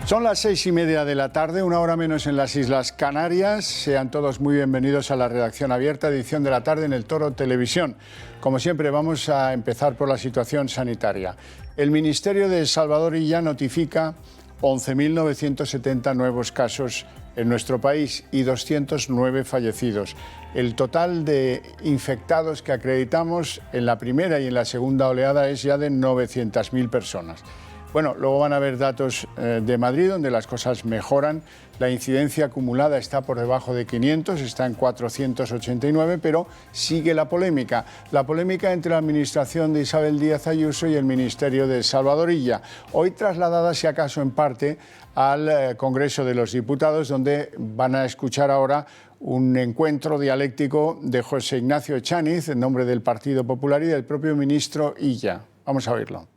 Son las 6:30 de la tarde, una hora menos en las Islas Canarias. Sean todos muy bienvenidos a la redacción abierta, edición de la tarde en El Toro Televisión. Como siempre, vamos a empezar por la situación sanitaria. El Ministerio de Salvador Illa notifica 11.970 nuevos casos en nuestro país y 209 fallecidos. El total de infectados que acreditamos en la primera y en la segunda oleada es ya de 900.000 personas. Bueno, luego van a haber datos de Madrid, donde las cosas mejoran. La incidencia acumulada está por debajo de 500, está en 489, pero sigue la polémica. La polémica entre la administración de Isabel Díaz Ayuso y el Ministerio de Salvador Illa. Hoy trasladada, si acaso en parte, al Congreso de los Diputados, donde van a escuchar ahora un encuentro dialéctico de José Ignacio Echaniz, en nombre del Partido Popular, y del propio ministro Illa. Vamos a oírlo.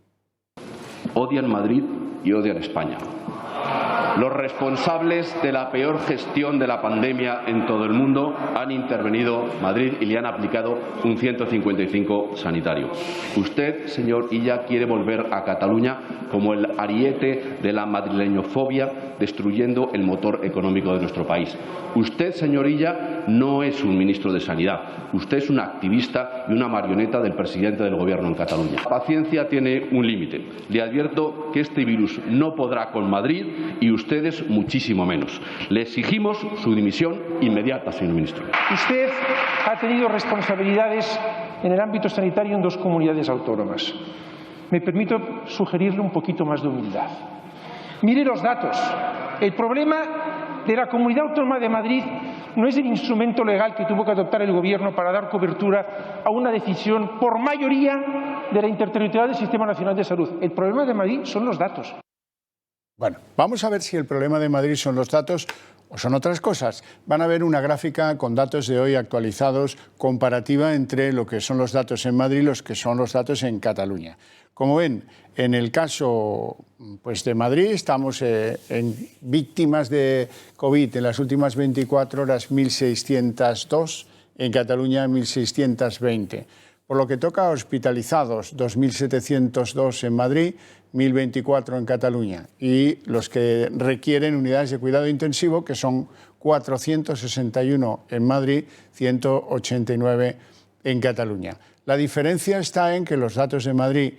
Odian Madrid y odian España. Los responsables de la peor gestión de la pandemia en todo el mundo han intervenido en Madrid y le han aplicado un 155 sanitario. Usted, señor Illa, quiere volver a Cataluña como el ariete de la madrileñofobia, destruyendo el motor económico de nuestro país. Usted, señor Illa, no es un ministro de Sanidad. Usted es un activista y una marioneta del presidente del Gobierno en Cataluña. La paciencia tiene un límite. Le advierto que este virus no podrá con Madrid y ustedes muchísimo menos. Le exigimos su dimisión inmediata, señor ministro. Usted ha tenido responsabilidades en el ámbito sanitario en 2 comunidades autónomas. Me permito sugerirle un poquito más de humildad. Mire los datos. El problema de la Comunidad Autónoma de Madrid no es el instrumento legal que tuvo que adoptar el Gobierno para dar cobertura a una decisión por mayoría de la interterritorial del Sistema Nacional de Salud. El problema de Madrid son los datos. Bueno, vamos a ver si el problema de Madrid son los datos o son otras cosas. Van a ver una gráfica con datos de hoy actualizados, comparativa entre lo que son los datos en Madrid y los que son los datos en Cataluña. Como ven, en el caso de Madrid estamos en víctimas de COVID en las últimas 24 horas 1.602, en Cataluña 1.620. Por lo que toca a hospitalizados, 2.702 en Madrid, 1.024 en Cataluña. Y los que requieren unidades de cuidado intensivo, que son 461 en Madrid, 189 en Cataluña. La diferencia está en que los datos de Madrid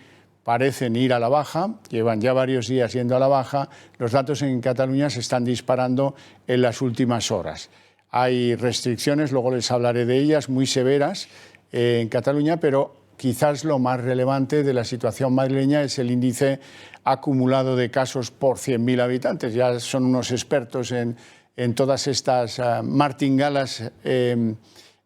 parecen ir a la baja, llevan ya varios días yendo a la baja. Los datos en Cataluña se están disparando en las últimas horas. Hay restricciones, luego les hablaré de ellas, muy severas en Cataluña, pero quizás lo más relevante de la situación madrileña es el índice acumulado de casos por 100.000 habitantes. Ya son unos expertos en todas estas martingalas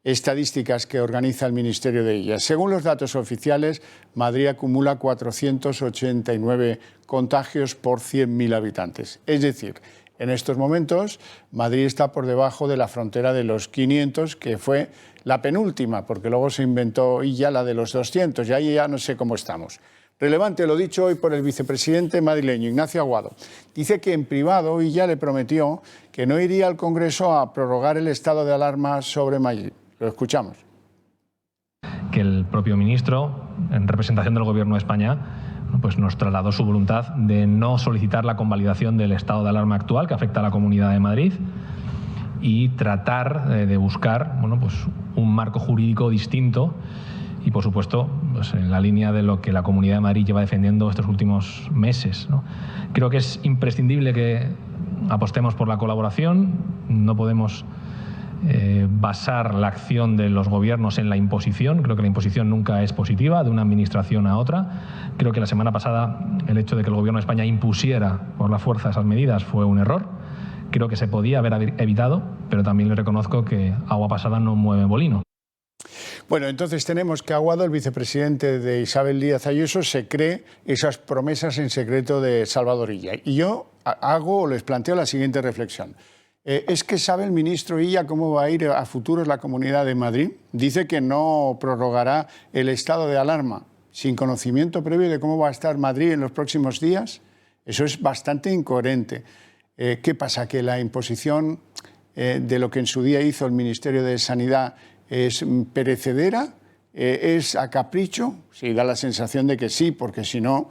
estadísticas que organiza el Ministerio de Illa. Según los datos oficiales, Madrid acumula 489 contagios por 100.000 habitantes. Es decir, en estos momentos, Madrid está por debajo de la frontera de los 500, que fue la penúltima, porque luego se inventó Illa la de los 200, y ahí ya no sé cómo estamos. Relevante lo dicho hoy por el vicepresidente madrileño, Ignacio Aguado. Dice que en privado Illa le prometió que no iría al Congreso a prorrogar el estado de alarma sobre Madrid. Lo escuchamos. Que el propio ministro, en representación del Gobierno de España, pues nos trasladó su voluntad de no solicitar la convalidación del estado de alarma actual que afecta a la Comunidad de Madrid y tratar de buscar un marco jurídico distinto y, por supuesto, en la línea de lo que la Comunidad de Madrid lleva defendiendo estos últimos meses, ¿no? Creo que es imprescindible que apostemos por la colaboración. No podemos basar la acción de los gobiernos en la imposición. Creo que la imposición nunca es positiva de una administración a otra. Creo que la semana pasada el hecho de que el Gobierno de España impusiera por la fuerza esas medidas fue un error. Creo que se podía haber evitado, pero también le reconozco que agua pasada no mueve molino. Bueno, entonces tenemos que Aguado, el vicepresidente de Isabel Díaz Ayuso, se cree esas promesas en secreto de Salvador Illa. Y yo les planteo la siguiente reflexión. ¿Es que sabe el ministro Illa cómo va a ir a futuros la Comunidad de Madrid? Dice que no prorrogará el estado de alarma sin conocimiento previo de cómo va a estar Madrid en los próximos días. Eso es bastante incoherente. ¿Qué pasa? ¿Que la imposición de lo que en su día hizo el Ministerio de Sanidad es perecedera? ¿Es a capricho? Sí, da la sensación de que sí, porque si no,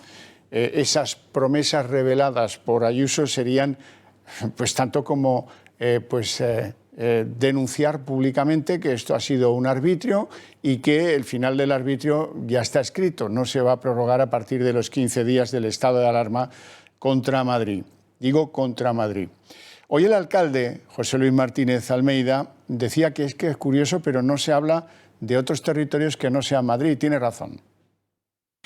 esas promesas reveladas por Ayuso serían pues tanto como denunciar públicamente que esto ha sido un arbitrio y que el final del arbitrio ya está escrito, no se va a prorrogar a partir de los 15 días del estado de alarma contra Madrid. Digo contra Madrid. Hoy el alcalde, José Luis Martínez Almeida, decía que es curioso, pero no se habla de otros territorios que no sean Madrid. Tiene razón.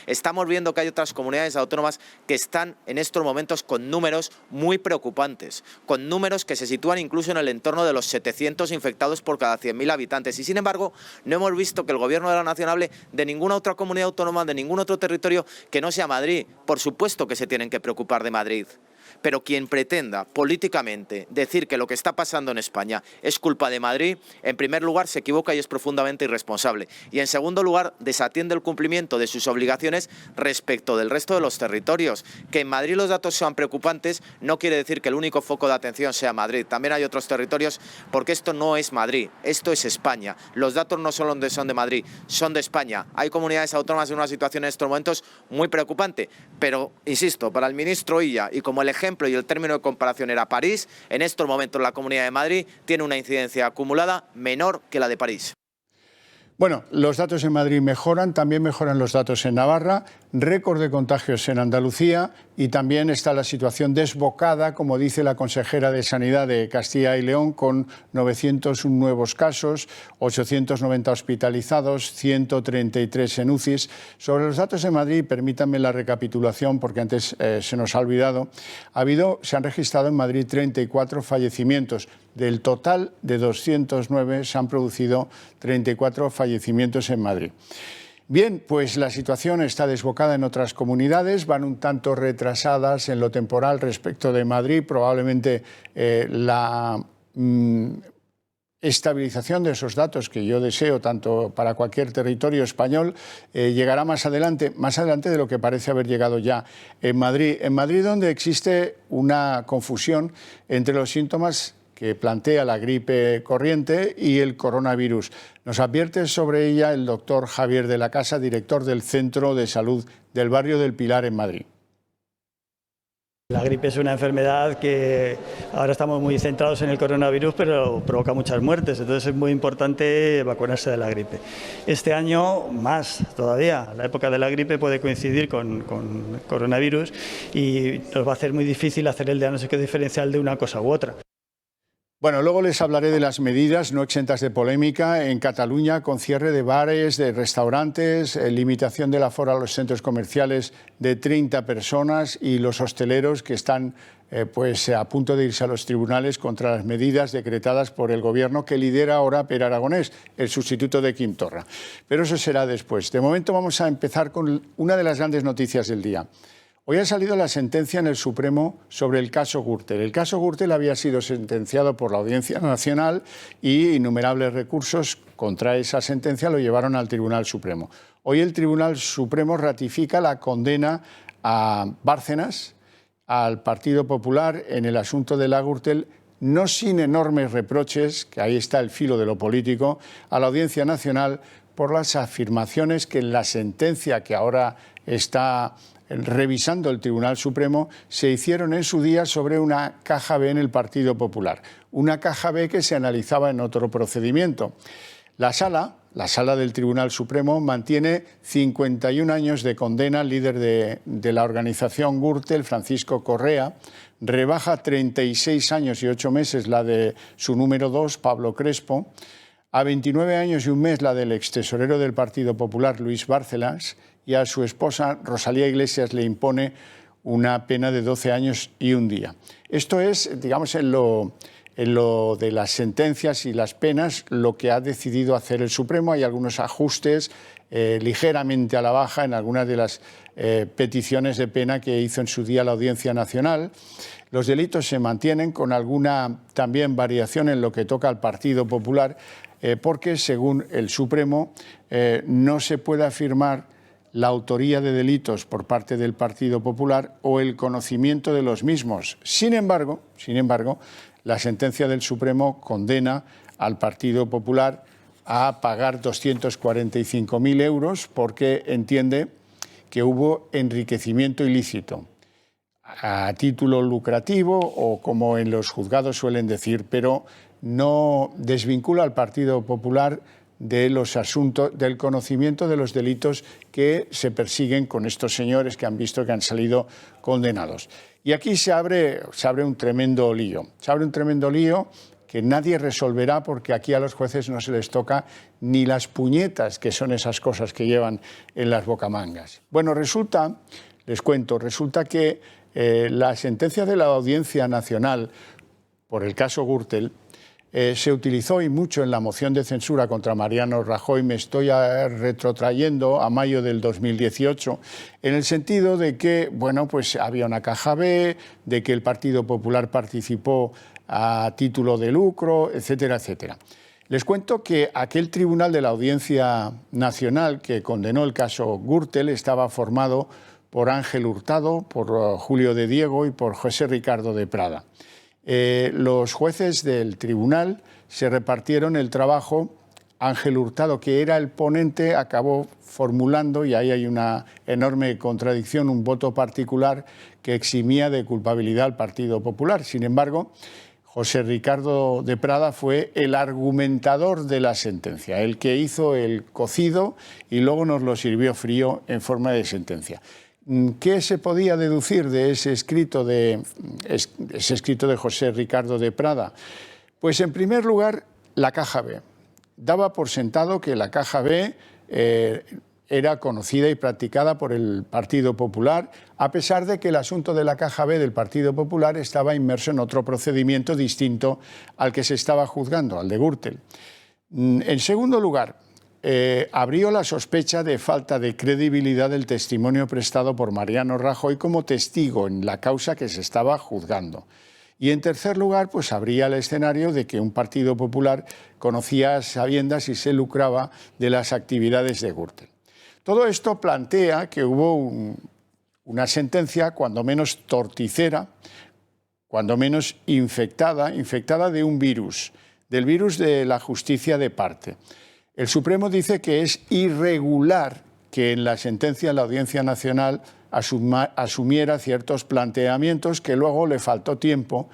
Estamos viendo que hay otras comunidades autónomas que están en estos momentos con números muy preocupantes, con números que se sitúan incluso en el entorno de los 700 infectados por cada 100.000 habitantes. Y sin embargo, no hemos visto que el Gobierno de la Nación hable de ninguna otra comunidad autónoma, de ningún otro territorio que no sea Madrid. Por supuesto que se tienen que preocupar de Madrid. Pero quien pretenda políticamente decir que lo que está pasando en España es culpa de Madrid, en primer lugar se equivoca y es profundamente irresponsable. Y en segundo lugar, desatiende el cumplimiento de sus obligaciones respecto del resto de los territorios. Que en Madrid los datos sean preocupantes no quiere decir que el único foco de atención sea Madrid. También hay otros territorios, porque esto no es Madrid, esto es España. Los datos no solo son de Madrid, son de España. Hay comunidades autónomas en una situación en estos momentos muy preocupante. Pero, insisto, para el ministro Illa, y como el ejemplo y el término de comparación era París, en estos momentos la Comunidad de Madrid tiene una incidencia acumulada menor que la de París. Bueno, los datos en Madrid mejoran, también mejoran los datos en Navarra, récord de contagios en Andalucía y también está la situación desbocada, como dice la consejera de Sanidad de Castilla y León, con 901 nuevos casos, 890 hospitalizados, 133 en UCIs. Sobre los datos en Madrid, permítanme la recapitulación porque antes se nos ha olvidado. Se han registrado en Madrid 34 fallecimientos. Del total de 209 se han producido 34 fallecimientos en Madrid. Bien, pues la situación está desbocada en otras comunidades, van un tanto retrasadas en lo temporal respecto de Madrid. Probablemente la estabilización de esos datos que yo deseo tanto para cualquier territorio español llegará más adelante de lo que parece haber llegado ya en Madrid. En Madrid, donde existe una confusión entre los síntomas que plantea la gripe corriente y el coronavirus. Nos advierte sobre ella el doctor Javier de la Casa, director del Centro de Salud del barrio del Pilar en Madrid. La gripe es una enfermedad que ahora estamos muy centrados en el coronavirus, pero provoca muchas muertes, entonces es muy importante vacunarse de la gripe. Este año más todavía, la época de la gripe puede coincidir con coronavirus y nos va a hacer muy difícil hacer el diagnóstico diferencial de una cosa u otra. Bueno, luego les hablaré de las medidas no exentas de polémica en Cataluña, con cierre de bares, de restaurantes, limitación del aforo a los centros comerciales de 30 personas y los hosteleros que están a punto de irse a los tribunales contra las medidas decretadas por el Gobierno que lidera ahora Pere Aragonés, el sustituto de Quim Torra. Pero eso será después. De momento vamos a empezar con una de las grandes noticias del día. Hoy ha salido la sentencia en el Supremo sobre el caso Gürtel. El caso Gürtel había sido sentenciado por la Audiencia Nacional y innumerables recursos contra esa sentencia lo llevaron al Tribunal Supremo. Hoy el Tribunal Supremo ratifica la condena a Bárcenas, al Partido Popular, en el asunto de la Gürtel, no sin enormes reproches, que ahí está el filo de lo político, a la Audiencia Nacional por las afirmaciones que en la sentencia que ahora está revisando el Tribunal Supremo, se hicieron en su día sobre una caja B en el Partido Popular. Una caja B que se analizaba en otro procedimiento. La sala del Tribunal Supremo mantiene 51 años de condena al líder de la organización Gürtel, Francisco Correa, rebaja 36 años y 8 meses la de su número 2, Pablo Crespo, a 29 años y un mes la del extesorero del Partido Popular, Luis Bárcenas, y a su esposa, Rosalía Iglesias, le impone una pena de 12 años y un día. Esto es, digamos, en lo de las sentencias y las penas, lo que ha decidido hacer el Supremo. Hay algunos ajustes ligeramente a la baja en algunas de las peticiones de pena que hizo en su día la Audiencia Nacional. Los delitos se mantienen con alguna también variación en lo que toca al Partido Popular, porque según el Supremo no se puede afirmar la autoría de delitos por parte del Partido Popular o el conocimiento de los mismos. Sin embargo, la sentencia del Supremo condena al Partido Popular a pagar 245.000 euros porque entiende que hubo enriquecimiento ilícito a título lucrativo o como en los juzgados suelen decir, pero no desvincula al Partido Popular de los asuntos, del conocimiento de los delitos que se persiguen con estos señores que han visto que han salido condenados. Y aquí se abre un tremendo lío. Se abre un tremendo lío que nadie resolverá porque aquí a los jueces no se les toca ni las puñetas, que son esas cosas que llevan en las bocamangas. Bueno, les cuento, resulta que la sentencia de la Audiencia Nacional por el caso Gürtel se utilizó y mucho en la moción de censura contra Mariano Rajoy. Me estoy retrotrayendo a mayo del 2018, en el sentido de que, bueno, pues había una caja B, de que el Partido Popular participó a título de lucro, etcétera, etcétera. Les cuento que aquel tribunal de la Audiencia Nacional que condenó el caso Gürtel estaba formado por Ángel Hurtado, por Julio de Diego y por José Ricardo de Prada. Los jueces del tribunal se repartieron el trabajo. Ángel Hurtado, que era el ponente, acabó formulando, y ahí hay una enorme contradicción, un voto particular que eximía de culpabilidad al Partido Popular. Sin embargo, José Ricardo de Prada fue el argumentador de la sentencia, el que hizo el cocido y luego nos lo sirvió frío en forma de sentencia. ¿Qué se podía deducir de ese escrito de José Ricardo de Prada? Pues en primer lugar, la caja B. Daba por sentado que la caja B era conocida y practicada por el Partido Popular, a pesar de que el asunto de la caja B del Partido Popular estaba inmerso en otro procedimiento distinto al que se estaba juzgando, al de Gürtel. En segundo lugar, abrió la sospecha de falta de credibilidad del testimonio prestado por Mariano Rajoy como testigo en la causa que se estaba juzgando. Y en tercer lugar, pues abría el escenario de que un Partido Popular conocía a sabiendas y se lucraba de las actividades de Gürtel. Todo esto plantea que hubo una sentencia cuando menos torticera, cuando menos infectada de un virus, del virus de la justicia de parte. El Supremo dice que es irregular que en la sentencia la Audiencia Nacional asumiera ciertos planteamientos que luego le faltó tiempo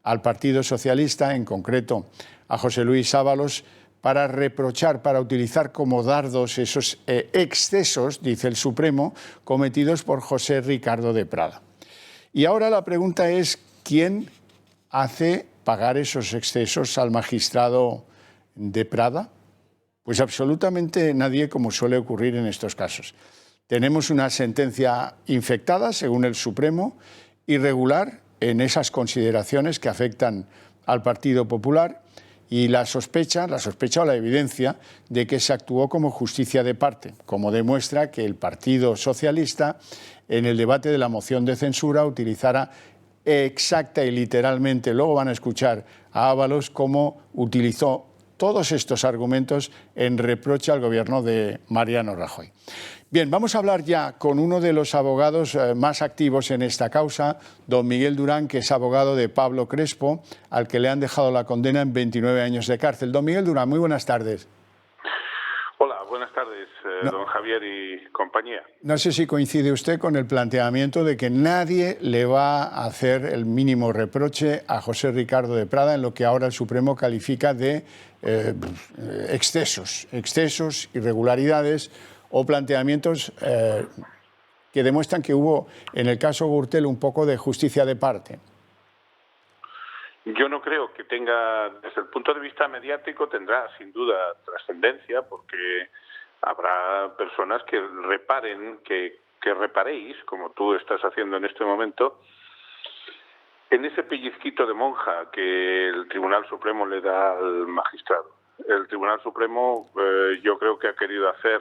al Partido Socialista, en concreto a José Luis Ábalos, para reprochar, para utilizar como dardos esos excesos, dice el Supremo, cometidos por José Ricardo de Prada. Y ahora la pregunta es, ¿quién hace pagar esos excesos al magistrado de Prada? Pues absolutamente nadie, como suele ocurrir en estos casos. Tenemos una sentencia infectada, según el Supremo, irregular en esas consideraciones que afectan al Partido Popular y la sospecha o la evidencia de que se actuó como justicia de parte, como demuestra que el Partido Socialista, en el debate de la moción de censura, utilizara exacta y literalmente, luego van a escuchar a Ábalos cómo utilizó todos estos argumentos en reproche al gobierno de Mariano Rajoy. Bien, vamos a hablar ya con uno de los abogados más activos en esta causa, don Miguel Durán, que es abogado de Pablo Crespo, al que le han dejado la condena en 29 años de cárcel. Don Miguel Durán, muy buenas tardes. Hola, buenas tardes, don Javier y compañía. No sé si coincide usted con el planteamiento de que nadie le va a hacer el mínimo reproche a José Ricardo de Prada en lo que ahora el Supremo califica de excesos, irregularidades o planteamientos que demuestran que hubo en el caso Gürtel un poco de justicia de parte. Yo no creo que tenga, desde el punto de vista mediático, tendrá sin duda trascendencia, porque habrá personas que reparen, que reparéis, como tú estás haciendo en este momento, en ese pellizquito de monja que el Tribunal Supremo le da al magistrado. El Tribunal Supremo, yo creo que ha querido hacer,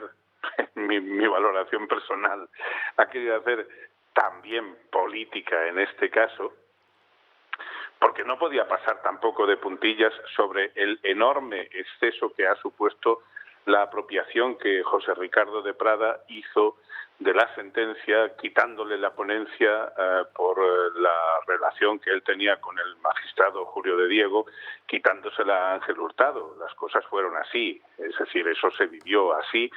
mi valoración personal, ha querido hacer también política en este caso, porque no podía pasar tampoco de puntillas sobre el enorme exceso que ha supuesto la apropiación que José Ricardo de Prada hizo de la sentencia, quitándole la ponencia por la relación que él tenía con el magistrado Julio de Diego, quitándosela a Ángel Hurtado. Las cosas fueron así, es decir, eso se vivió así.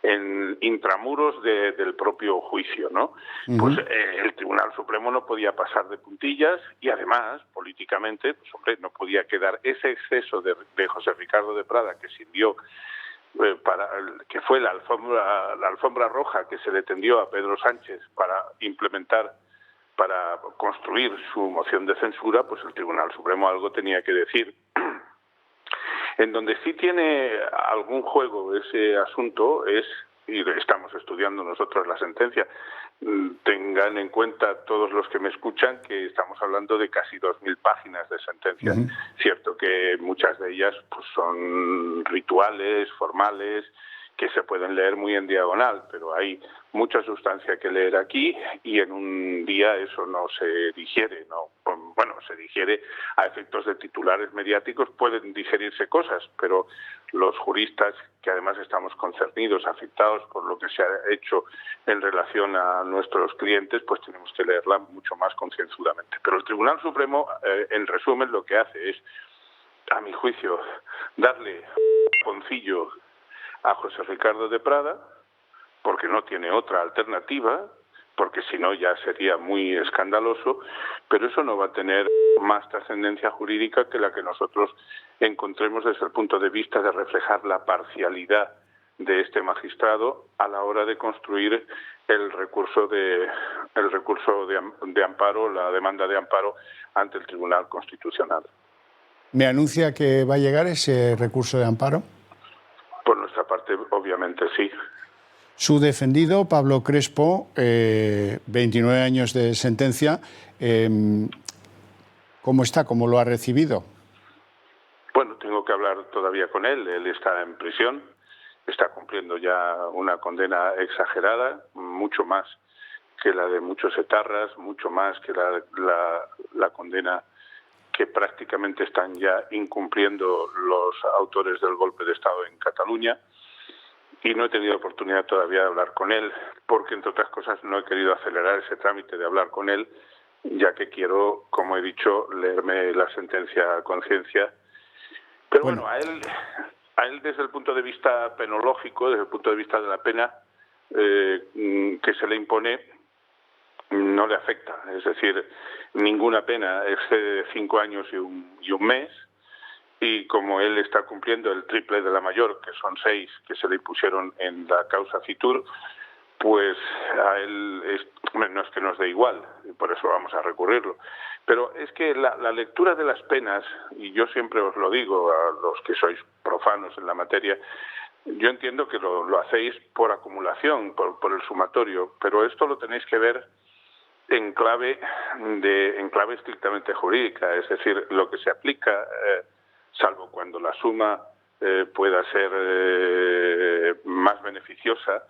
intramuros del propio juicio, ¿no? Pues el Tribunal Supremo no podía pasar de puntillas y además, políticamente, pues hombre, no podía quedar ese exceso de José Ricardo de Prada que sirvió que fue la alfombra roja que se le tendió a Pedro Sánchez para construir su moción de censura, pues el Tribunal Supremo algo tenía que decir. En donde sí tiene algún juego ese asunto es, y estamos estudiando nosotros la sentencia, tengan en cuenta todos los que me escuchan que estamos hablando de casi 2.000 páginas de sentencia. Cierto que muchas de ellas pues son rituales, formales, que se pueden leer muy en diagonal, pero hay mucha sustancia que leer aquí y en un día eso no se digiere, ¿no? Bueno, se digiere a efectos de titulares mediáticos, pueden digerirse cosas, pero los juristas, que además estamos concernidos, afectados por lo que se ha hecho en relación a nuestros clientes, pues tenemos que leerla mucho más concienzudamente. Pero el Tribunal Supremo, en resumen, lo que hace es, a mi juicio, darle poncillo a José Ricardo de Prada, porque no tiene otra alternativa, porque si no ya sería muy escandaloso, pero eso no va a tener más trascendencia jurídica que la que nosotros encontremos desde el punto de vista de reflejar la parcialidad de este magistrado a la hora de construir el recurso de amparo, la demanda de amparo ante el Tribunal Constitucional. ¿Me anuncia que va a llegar ese recurso de amparo? Por nuestra parte, obviamente sí. Su defendido, Pablo Crespo, 29 años de sentencia, ¿cómo está? ¿Cómo lo ha recibido? Bueno, tengo que hablar todavía con él. Él está en prisión, está cumpliendo ya una condena exagerada, mucho más que la de muchos etarras, mucho más que la condena que prácticamente están ya incumpliendo los autores del golpe de Estado en Cataluña. Y no he tenido oportunidad todavía de hablar con él, porque, entre otras cosas, no he querido acelerar ese trámite de hablar con él, ya que quiero, como he dicho, leerme la sentencia a conciencia. Pero bueno, a él desde el punto de vista penológico, desde el punto de vista de la pena que se le impone, no le afecta. Es decir, ninguna pena excede 5 años y un mes. Y como él está cumpliendo el triple de la mayor, que son 6 que se le impusieron en la causa Fitur, pues a él no es que nos dé igual, y por eso vamos a recurrirlo. Pero es que la lectura de las penas, y yo siempre os lo digo a los que sois profanos en la materia, yo entiendo que lo hacéis por acumulación, por el sumatorio, pero esto lo tenéis que ver en clave estrictamente jurídica, es decir, lo que se aplica, salvo cuando la suma pueda ser más beneficiosa,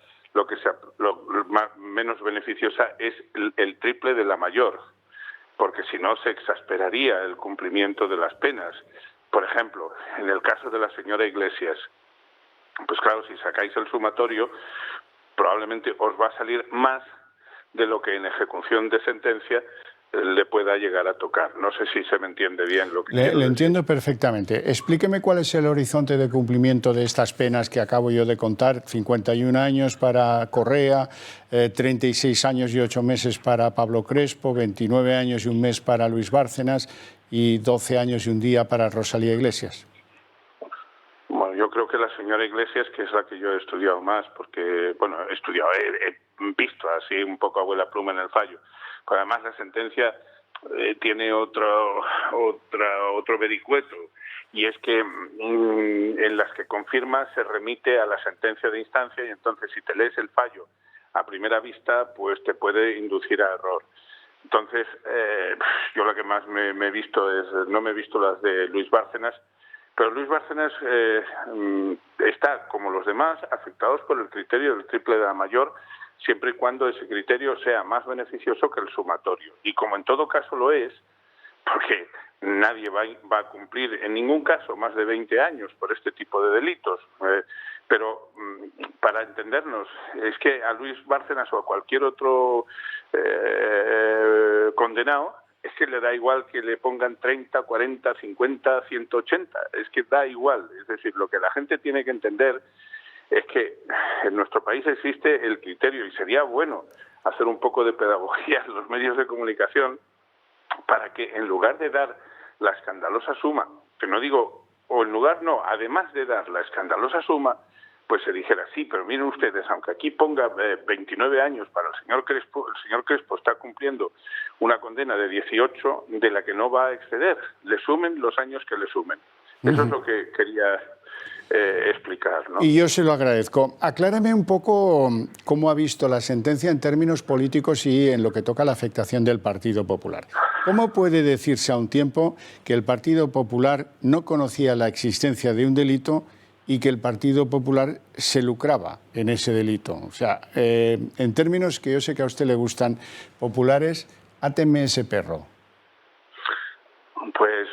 menos beneficiosa es el triple de la mayor, porque si no se exasperaría el cumplimiento de las penas. Por ejemplo, en el caso de la señora Iglesias, pues claro, si sacáis el sumatorio, probablemente os va a salir más de lo que en ejecución de sentencia le pueda llegar a tocar. No sé si se me entiende bien lo que quiero decir. Le entiendo perfectamente. Explíqueme cuál es el horizonte de cumplimiento de estas penas que acabo yo de contar. 51 años para Correa, 36 años y 8 meses para Pablo Crespo, 29 años y un mes para Luis Bárcenas y 12 años y un día para Rosalía Iglesias. Bueno, yo creo que la señora Iglesias, que es la que yo he estudiado más, porque, bueno, he visto así un poco abuela pluma en el fallo. Pero además la sentencia tiene otro vericueto, y es que en las que confirma se remite a la sentencia de instancia, y entonces si te lees el fallo a primera vista, pues te puede inducir a error. Entonces, yo lo que más me he visto no me he visto las de Luis Bárcenas, pero Luis Bárcenas está, como los demás, afectados por el criterio del triple de la mayor, siempre y cuando ese criterio sea más beneficioso que el sumatorio. Y como en todo caso lo es, porque nadie va a cumplir en ningún caso más de 20 años por este tipo de delitos. Pero para entendernos, es que a Luis Bárcenas o a cualquier otro condenado, es que le da igual que le pongan 30, 40, 50, 180, es que da igual. Es decir, lo que la gente tiene que entender es que en nuestro país existe el criterio, y sería bueno hacer un poco de pedagogía en los medios de comunicación para que, en lugar de dar la escandalosa suma, que no digo, o en lugar no, además de dar la escandalosa suma, pues se dijera, sí, pero miren ustedes, aunque aquí ponga 29 años para el señor Crespo está cumpliendo una condena de 18 de la que no va a exceder. Le sumen los años que le sumen. Eso es lo que quería explicar, ¿no? Y yo se lo agradezco. Aclárame un poco cómo ha visto la sentencia en términos políticos y en lo que toca a la afectación del Partido Popular. ¿Cómo puede decirse a un tiempo que el Partido Popular no conocía la existencia de un delito y que el Partido Popular se lucraba en ese delito? O sea, en términos que yo sé que a usted le gustan populares, áteme ese perro. Pues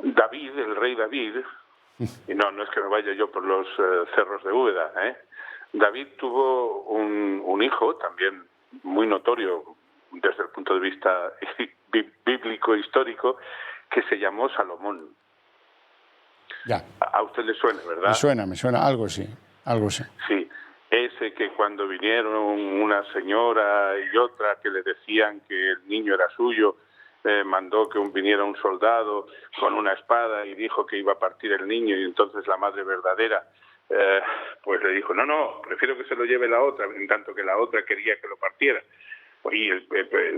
David, el rey David, y no es que me vaya yo por los cerros de Úbeda, David tuvo un hijo también muy notorio desde el punto de vista bíblico histórico, que se llamó Salomón. Ya. A usted le suena, ¿verdad? Me suena, algo sí. Sí, ese que cuando vinieron una señora y otra que le decían que el niño era suyo, mandó que viniera un soldado con una espada y dijo que iba a partir el niño, y entonces la madre verdadera pues le dijo, no, prefiero que se lo lleve la otra, en tanto que la otra quería que lo partiera. Y el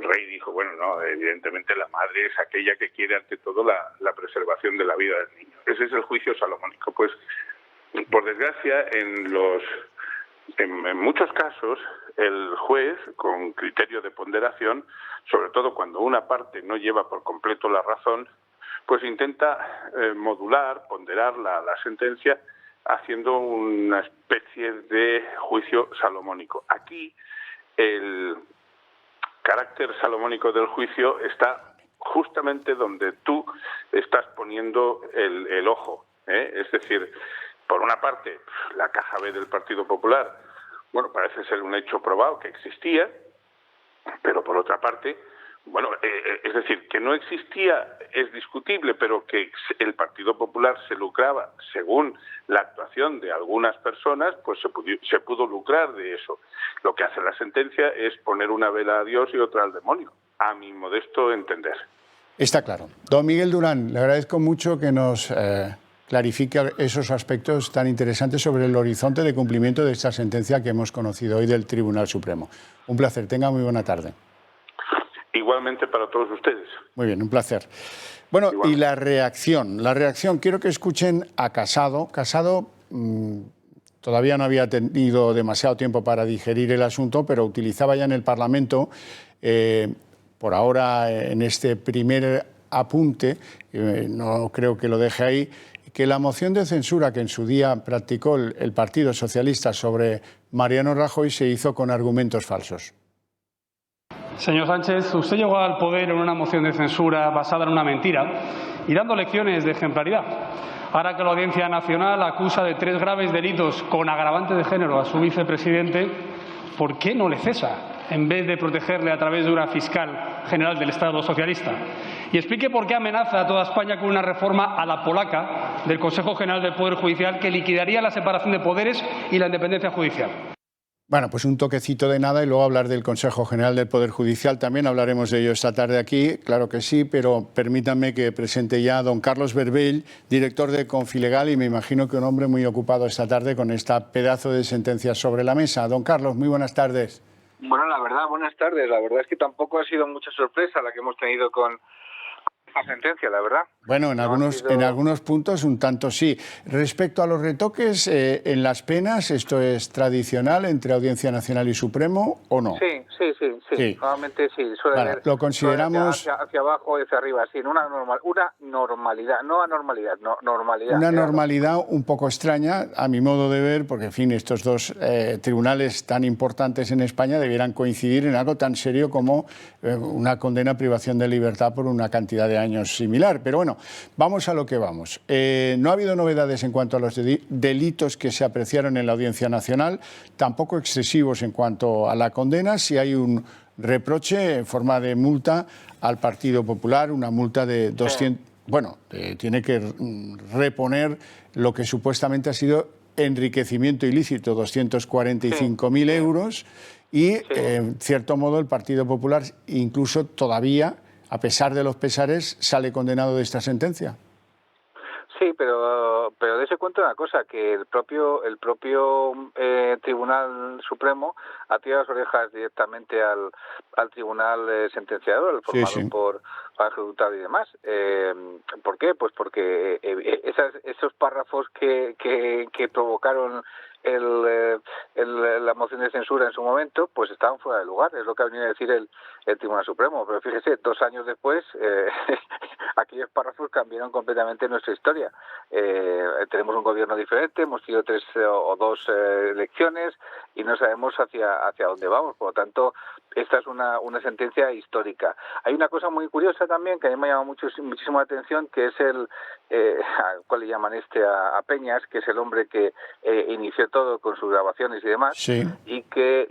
rey dijo, bueno, no, evidentemente la madre es aquella que quiere ante todo la preservación de la vida del niño. Ese es el juicio salomónico. Pues, por desgracia, en muchos casos, el juez, con criterio de ponderación, sobre todo cuando una parte no lleva por completo la razón, pues intenta ponderar la sentencia haciendo una especie de juicio salomónico. Aquí el carácter salomónico del juicio está justamente donde tú estás poniendo el ojo, Es decir, por una parte, la caja B del Partido Popular, bueno, parece ser un hecho probado que existía, pero por otra parte, bueno, es decir, que no existía es discutible, pero que el Partido Popular se lucraba, según la actuación de algunas personas, pues se pudo lucrar de eso. Lo que hace la sentencia es poner una vela a Dios y otra al demonio, a mi modesto entender. Está claro. Don Miguel Durán, le agradezco mucho que nos clarifique esos aspectos tan interesantes sobre el horizonte de cumplimiento de esta sentencia que hemos conocido hoy del Tribunal Supremo. Un placer, tenga muy buena tarde. Igualmente para todos ustedes. Muy bien, un placer. Bueno, y la reacción, quiero que escuchen a Casado. Casado todavía no había tenido demasiado tiempo para digerir el asunto, pero utilizaba ya en el Parlamento, por ahora en este primer apunte, no creo que lo deje ahí, que la moción de censura que en su día practicó el Partido Socialista sobre Mariano Rajoy se hizo con argumentos falsos. Señor Sánchez, usted llegó al poder en una moción de censura basada en una mentira y dando lecciones de ejemplaridad. Ahora que la Audiencia Nacional acusa de 3 graves delitos con agravante de género a su vicepresidente, ¿por qué no le cesa en vez de protegerle a través de una fiscal general del Estado socialista? Y explique por qué amenaza a toda España con una reforma a la polaca del Consejo General del Poder Judicial que liquidaría la separación de poderes y la independencia judicial. Bueno, pues un toquecito de nada y luego hablar del Consejo General del Poder Judicial. También hablaremos de ello esta tarde aquí, claro que sí, pero permítanme que presente ya a don Carlos Berbell, director de Confilegal, y me imagino que un hombre muy ocupado esta tarde con esta pedazo de sentencia sobre la mesa. Don Carlos, muy buenas tardes. Bueno, la verdad, buenas tardes. La verdad es que tampoco ha sido mucha sorpresa la que hemos tenido con esta sentencia, la verdad. Bueno, en algunos puntos un tanto sí. Respecto a los retoques en las penas, ¿esto es tradicional entre Audiencia Nacional y Supremo o no? Sí. Normalmente sí. Suele haber, lo consideramos hacia abajo y hacia arriba, sí, una normalidad, no anormalidad, normalidad. Una normalidad un poco extraña, a mi modo de ver, porque en fin, estos dos tribunales tan importantes en España debieran coincidir en algo tan serio como una condena a privación de libertad por una cantidad de años similar. Pero bueno, vamos a lo que vamos. No ha habido novedades en cuanto a los delitos que se apreciaron en la Audiencia Nacional, tampoco excesivos en cuanto a la condena. Si hay un reproche en forma de multa al Partido Popular, una multa de 200... Bueno, tiene que reponer lo que supuestamente ha sido enriquecimiento ilícito 245.000 euros y, en cierto modo, el Partido Popular incluso todavía, a pesar de los pesares, sale condenado de esta sentencia. Sí, pero dése cuenta de una cosa, que el propio Tribunal Supremo ha tirado las orejas directamente al Tribunal Sentenciador, formado por Ángel Hurtado y demás. ¿Por qué? Pues porque esos párrafos que provocaron la moción de censura en su momento, pues estaban fuera de lugar, es lo que ha venido a decir el Tribunal Supremo. Pero fíjese, 2 años después, aquellos párrafos cambiaron completamente nuestra historia. Tenemos un gobierno diferente, hemos tenido 3 o 2 elecciones y no sabemos hacia dónde vamos. Por lo tanto, esta es una sentencia histórica. Hay una cosa muy curiosa también que a mí me ha llamado muchísimo la atención, que es ¿cuál le llaman a Peñas, que es el hombre que inició todo con sus grabaciones y demás, y que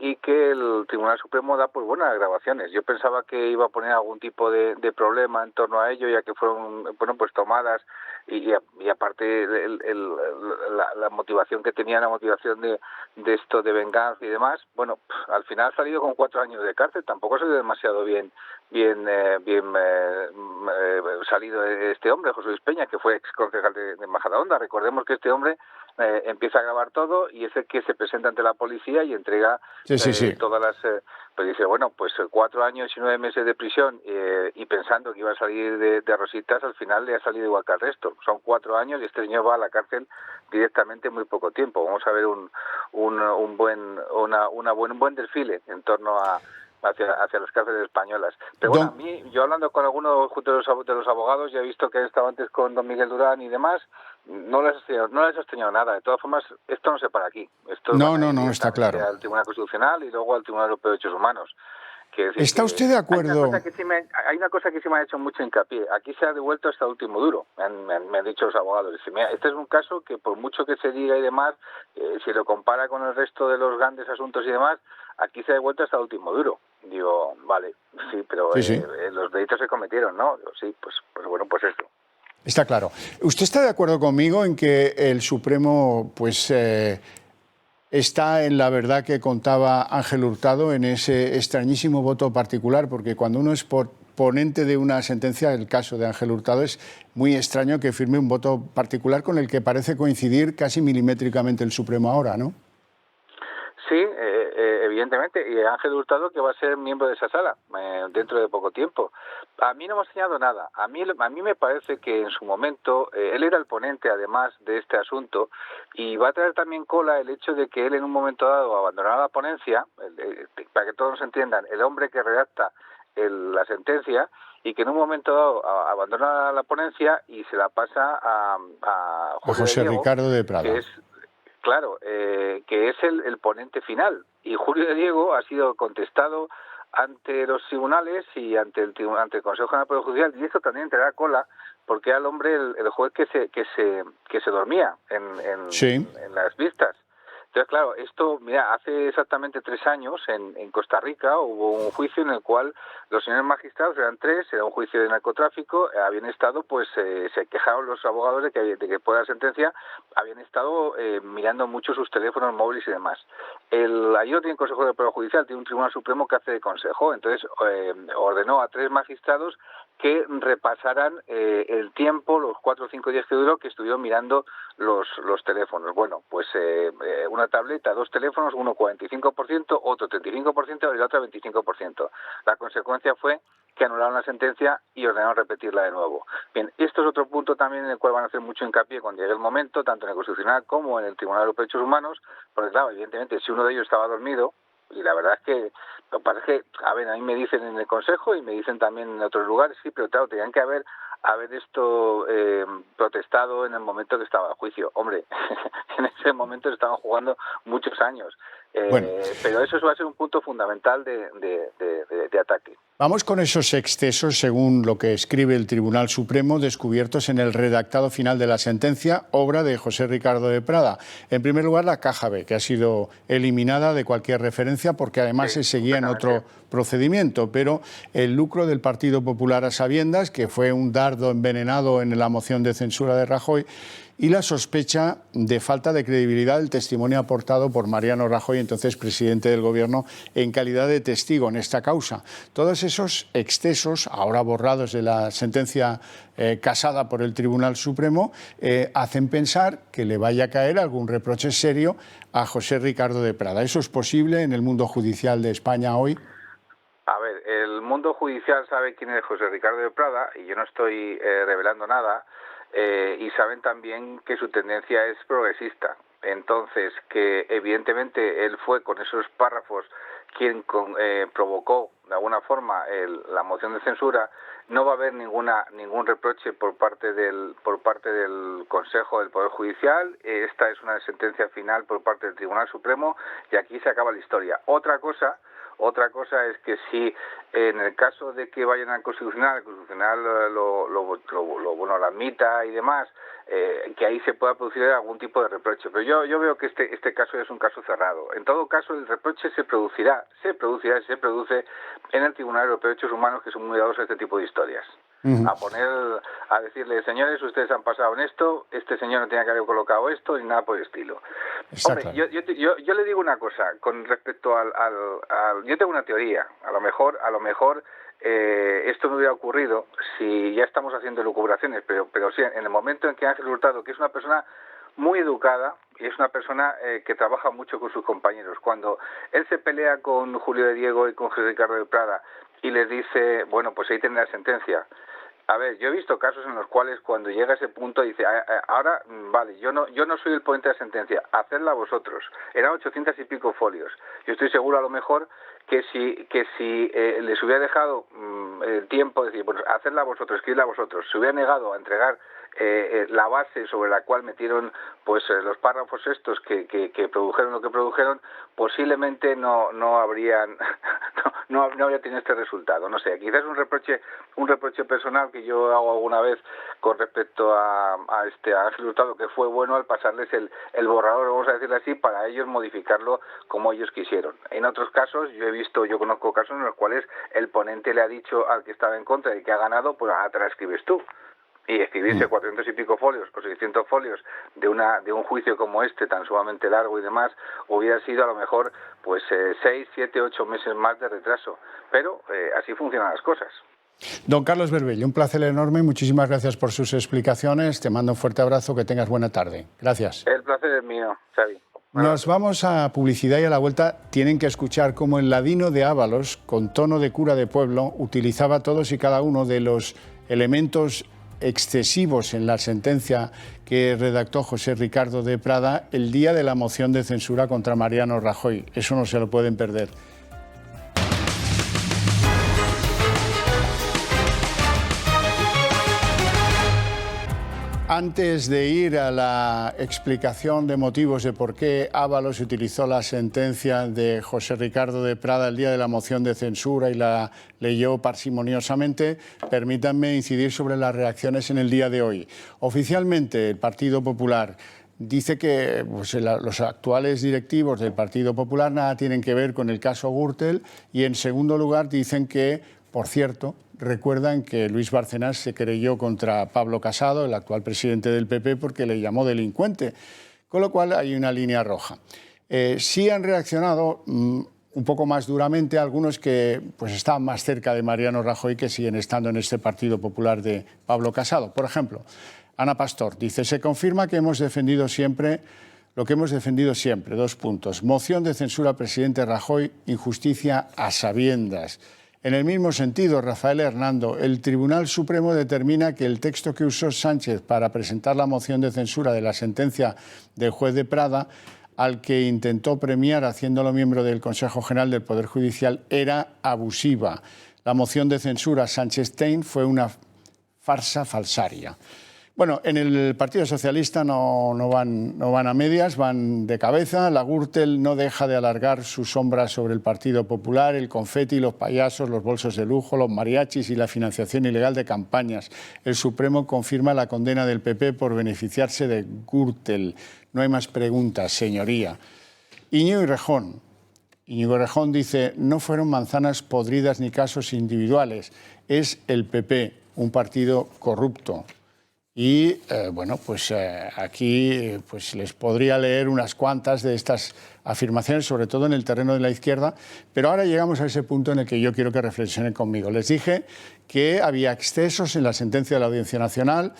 el Tribunal Supremo da por buenas grabaciones. Yo pensaba que iba a poner algún tipo de problema en torno a ello, ya que fueron pues tomadas y aparte la motivación que tenía, la motivación de esto de venganza y demás, bueno, al final ha salido con 4 años de cárcel. Tampoco ha sido demasiado bien salido este hombre, José Luis Peña, que fue ex concejal de Majadahonda. Recordemos que este hombre empieza a grabar todo y es el que se presenta ante la policía y entrega todas las... pues dice, bueno, pues 4 años y 9 meses de prisión y pensando que iba a salir de rositas, al final le ha salido igual que al resto. Son 4 años y este señor va a la cárcel directamente en muy poco tiempo. Vamos a ver un buen desfile en torno hacia las cárceles españolas. Pero bueno, a mí, yo hablando con algunos de los abogados, ya he visto que he estado antes con don Miguel Durán y demás, no les ha extrañado nada. De todas formas, esto no se para aquí. Esto no, está claro. Al Tribunal Constitucional y luego al Tribunal Europeo de Derechos Humanos. ¿Está usted de acuerdo? Hay una cosa que sí me ha hecho mucho hincapié. Aquí se ha devuelto hasta el último duro, me han dicho los abogados. Dicen, mira, este es un caso que por mucho que se diga y demás, si lo compara con el resto de los grandes asuntos y demás, aquí se ha devuelto hasta el último duro. Digo, vale, sí, pero los delitos se cometieron, ¿no? Digo, sí, pues bueno, pues eso. Está claro. ¿Usted está de acuerdo conmigo en que el Supremo, está en la verdad que contaba Ángel Hurtado, en ese extrañísimo voto particular? Porque cuando uno es ponente de una sentencia, el caso de Ángel Hurtado, es muy extraño que firme un voto particular con el que parece coincidir casi milimétricamente el Supremo ahora, ¿no? Sí, evidentemente, y Ángel Hurtado, que va a ser miembro de esa sala dentro de poco tiempo. A mí no me ha enseñado nada. A mí me parece que en su momento él era el ponente, además de este asunto, y va a traer también cola el hecho de que él en un momento dado abandonara la ponencia, para que todos nos entiendan, el hombre que redacta la sentencia, y que en un momento dado abandona la ponencia y se la pasa a José Diego, Ricardo de Prada. Que es, claro, que es el ponente final. Y Julio de Diego ha sido contestado ante los tribunales y ante el Consejo General del Poder Judicial, y esto también traerá cola, porque era el hombre, el juez que se dormía en las vistas. Entonces, claro, esto, mira, hace exactamente 3 años en Costa Rica hubo un juicio en el cual los señores magistrados, eran 3, era un juicio de narcotráfico, habían estado, se quejaron los abogados de que por la sentencia habían estado mirando mucho sus teléfonos móviles y demás. Allí no tiene Consejo de Poder Judicial, tiene un Tribunal Supremo que hace de consejo, entonces ordenó a 3 magistrados que repasaran el tiempo, los 4 o 5 días que duró, que estuvieron mirando los teléfonos. Bueno, pues una tableta, 2 teléfonos, uno 45%, otro 35% y el otro 25%. La consecuencia fue que anularon la sentencia y ordenaron repetirla de nuevo. Bien, esto es otro punto también en el cual van a hacer mucho hincapié cuando llegue el momento, tanto en el Constitucional como en el Tribunal Europeo de Derechos Humanos, porque claro, evidentemente, si uno de ellos estaba dormido, y la verdad es que, lo que pasa es que, a mí me dicen en el Consejo y me dicen también en otros lugares, sí, pero claro, tenían que haber esto protestado en el momento que estaba el juicio. Hombre, en ese momento se estaban jugando muchos años. Pero eso va a ser un punto fundamental de ataque. Vamos con esos excesos, según lo que escribe el Tribunal Supremo, descubiertos en el redactado final de la sentencia, obra de José Ricardo de Prada. En primer lugar, la caja B, que ha sido eliminada de cualquier referencia porque además se seguía en otro procedimiento, pero el lucro del Partido Popular a sabiendas, que fue un dardo envenenado en la moción de censura de Rajoy, y la sospecha de falta de credibilidad del testimonio aportado por Mariano Rajoy, entonces presidente del Gobierno, en calidad de testigo en esta causa. Todos esos excesos, ahora borrados de la sentencia casada por el Tribunal Supremo, hacen pensar que le vaya a caer algún reproche serio a José Ricardo de Prada. ¿Eso es posible en el mundo judicial de España hoy? A ver, el mundo judicial sabe quién es José Ricardo de Prada y yo no estoy revelando nada, y saben también que su tendencia es progresista. Entonces, que evidentemente él fue con esos párrafos quien provocó de alguna forma la moción de censura, no va a haber ningún reproche por parte del Consejo del Poder Judicial. Esta es una sentencia final por parte del Tribunal Supremo y aquí se acaba la historia. Otra cosa es que si en el caso de que vayan al Constitucional, el Constitucional lo admita y demás, que ahí se pueda producir algún tipo de reproche. Pero yo veo que este caso es un caso cerrado. En todo caso, el reproche se produce en el Tribunal Europeo de Derechos Humanos, que son muy dados a este tipo de historias. A decirle, señores, ustedes han pasado en esto, este señor no tenía que haber colocado esto, ni nada por el estilo. Hombre, yo le digo una cosa, con respecto yo tengo una teoría, a lo mejor esto no hubiera ocurrido si ya estamos haciendo elucubraciones, pero sí, en el momento en que Ángel Hurtado, que es una persona muy educada y es una persona que trabaja mucho con sus compañeros, cuando él se pelea con Julio de Diego y con José Ricardo de Prada y les dice, bueno, pues ahí tiene la sentencia. A ver, yo he visto casos en los cuales cuando llega a ese punto dice, ahora, vale, yo no soy el ponente de la sentencia, hacedla vosotros. Eran 800 y pico folios. Yo estoy seguro a lo mejor que si les hubiera dejado el tiempo de decir, bueno, hacedla vosotros, escribidla vosotros, se hubiera negado a entregar la base sobre la cual metieron pues los párrafos estos que produjeron lo que produjeron, posiblemente no habría tenido este resultado. No sé, quizás un reproche personal que yo hago alguna vez con respecto a Ángel Hurtado, que fue bueno al pasarles el borrador, vamos a decirlo así, para ellos modificarlo como ellos quisieron. En otros casos yo conozco casos en los cuales el ponente le ha dicho al que estaba en contra y que ha ganado, pues te la escribes tú. Y escribirse 400 y pico folios o 600 folios de un juicio como este, tan sumamente largo y demás, hubiera sido a lo mejor pues 6, 7, 8 meses más de retraso. Pero así funcionan las cosas. Don Carlos Berbello, un placer enorme. Muchísimas gracias por sus explicaciones. Te mando un fuerte abrazo. Que tengas buena tarde. Gracias. El placer es mío, Xavi. Nos vamos a publicidad y a la vuelta tienen que escuchar cómo el ladino de Ábalos, con tono de cura de pueblo, utilizaba todos y cada uno de los elementos excesivos en la sentencia que redactó José Ricardo de Prada el día de la moción de censura contra Mariano Rajoy. Eso no se lo pueden perder. Antes de ir a la explicación de motivos de por qué Ábalos utilizó la sentencia de José Ricardo de Prada el día de la moción de censura y la leyó parsimoniosamente, permítanme incidir sobre las reacciones en el día de hoy. Oficialmente, el Partido Popular dice que los actuales directivos del Partido Popular nada tienen que ver con el caso Gürtel y, en segundo lugar, dicen que, por cierto, recuerdan que Luis Bárcenas se querelló contra Pablo Casado, el actual presidente del PP, porque le llamó delincuente, con lo cual hay una línea roja. Sí han reaccionado un poco más duramente algunos que pues están más cerca de Mariano Rajoy, que siguen estando en este Partido Popular de Pablo Casado. Por ejemplo, Ana Pastor dice, se confirma que hemos defendido siempre lo que hemos defendido siempre. 2 puntos. Moción de censura al presidente Rajoy, injusticia a sabiendas. En el mismo sentido, Rafael Hernando, el Tribunal Supremo determina que el texto que usó Sánchez para presentar la moción de censura de la sentencia del juez de Prada, al que intentó premiar haciéndolo miembro del Consejo General del Poder Judicial, era abusiva. La moción de censura Sánchez-Stein fue una farsa falsaria. Bueno, en el Partido Socialista no van a medias, van de cabeza. La Gürtel no deja de alargar su sombra sobre el Partido Popular, el confeti, los payasos, los bolsos de lujo, los mariachis y la financiación ilegal de campañas. El Supremo confirma la condena del PP por beneficiarse de Gürtel. No hay más preguntas, señoría. Íñigo Errejón dice, no fueron manzanas podridas ni casos individuales, es el PP, un partido corrupto. Y bueno, pues aquí pues les podría leer unas cuantas de estas afirmaciones, sobre todo en el terreno de la izquierda, pero ahora llegamos a ese punto en el que yo quiero que reflexionen conmigo. Les dije que había excesos en la sentencia de la Audiencia Nacional,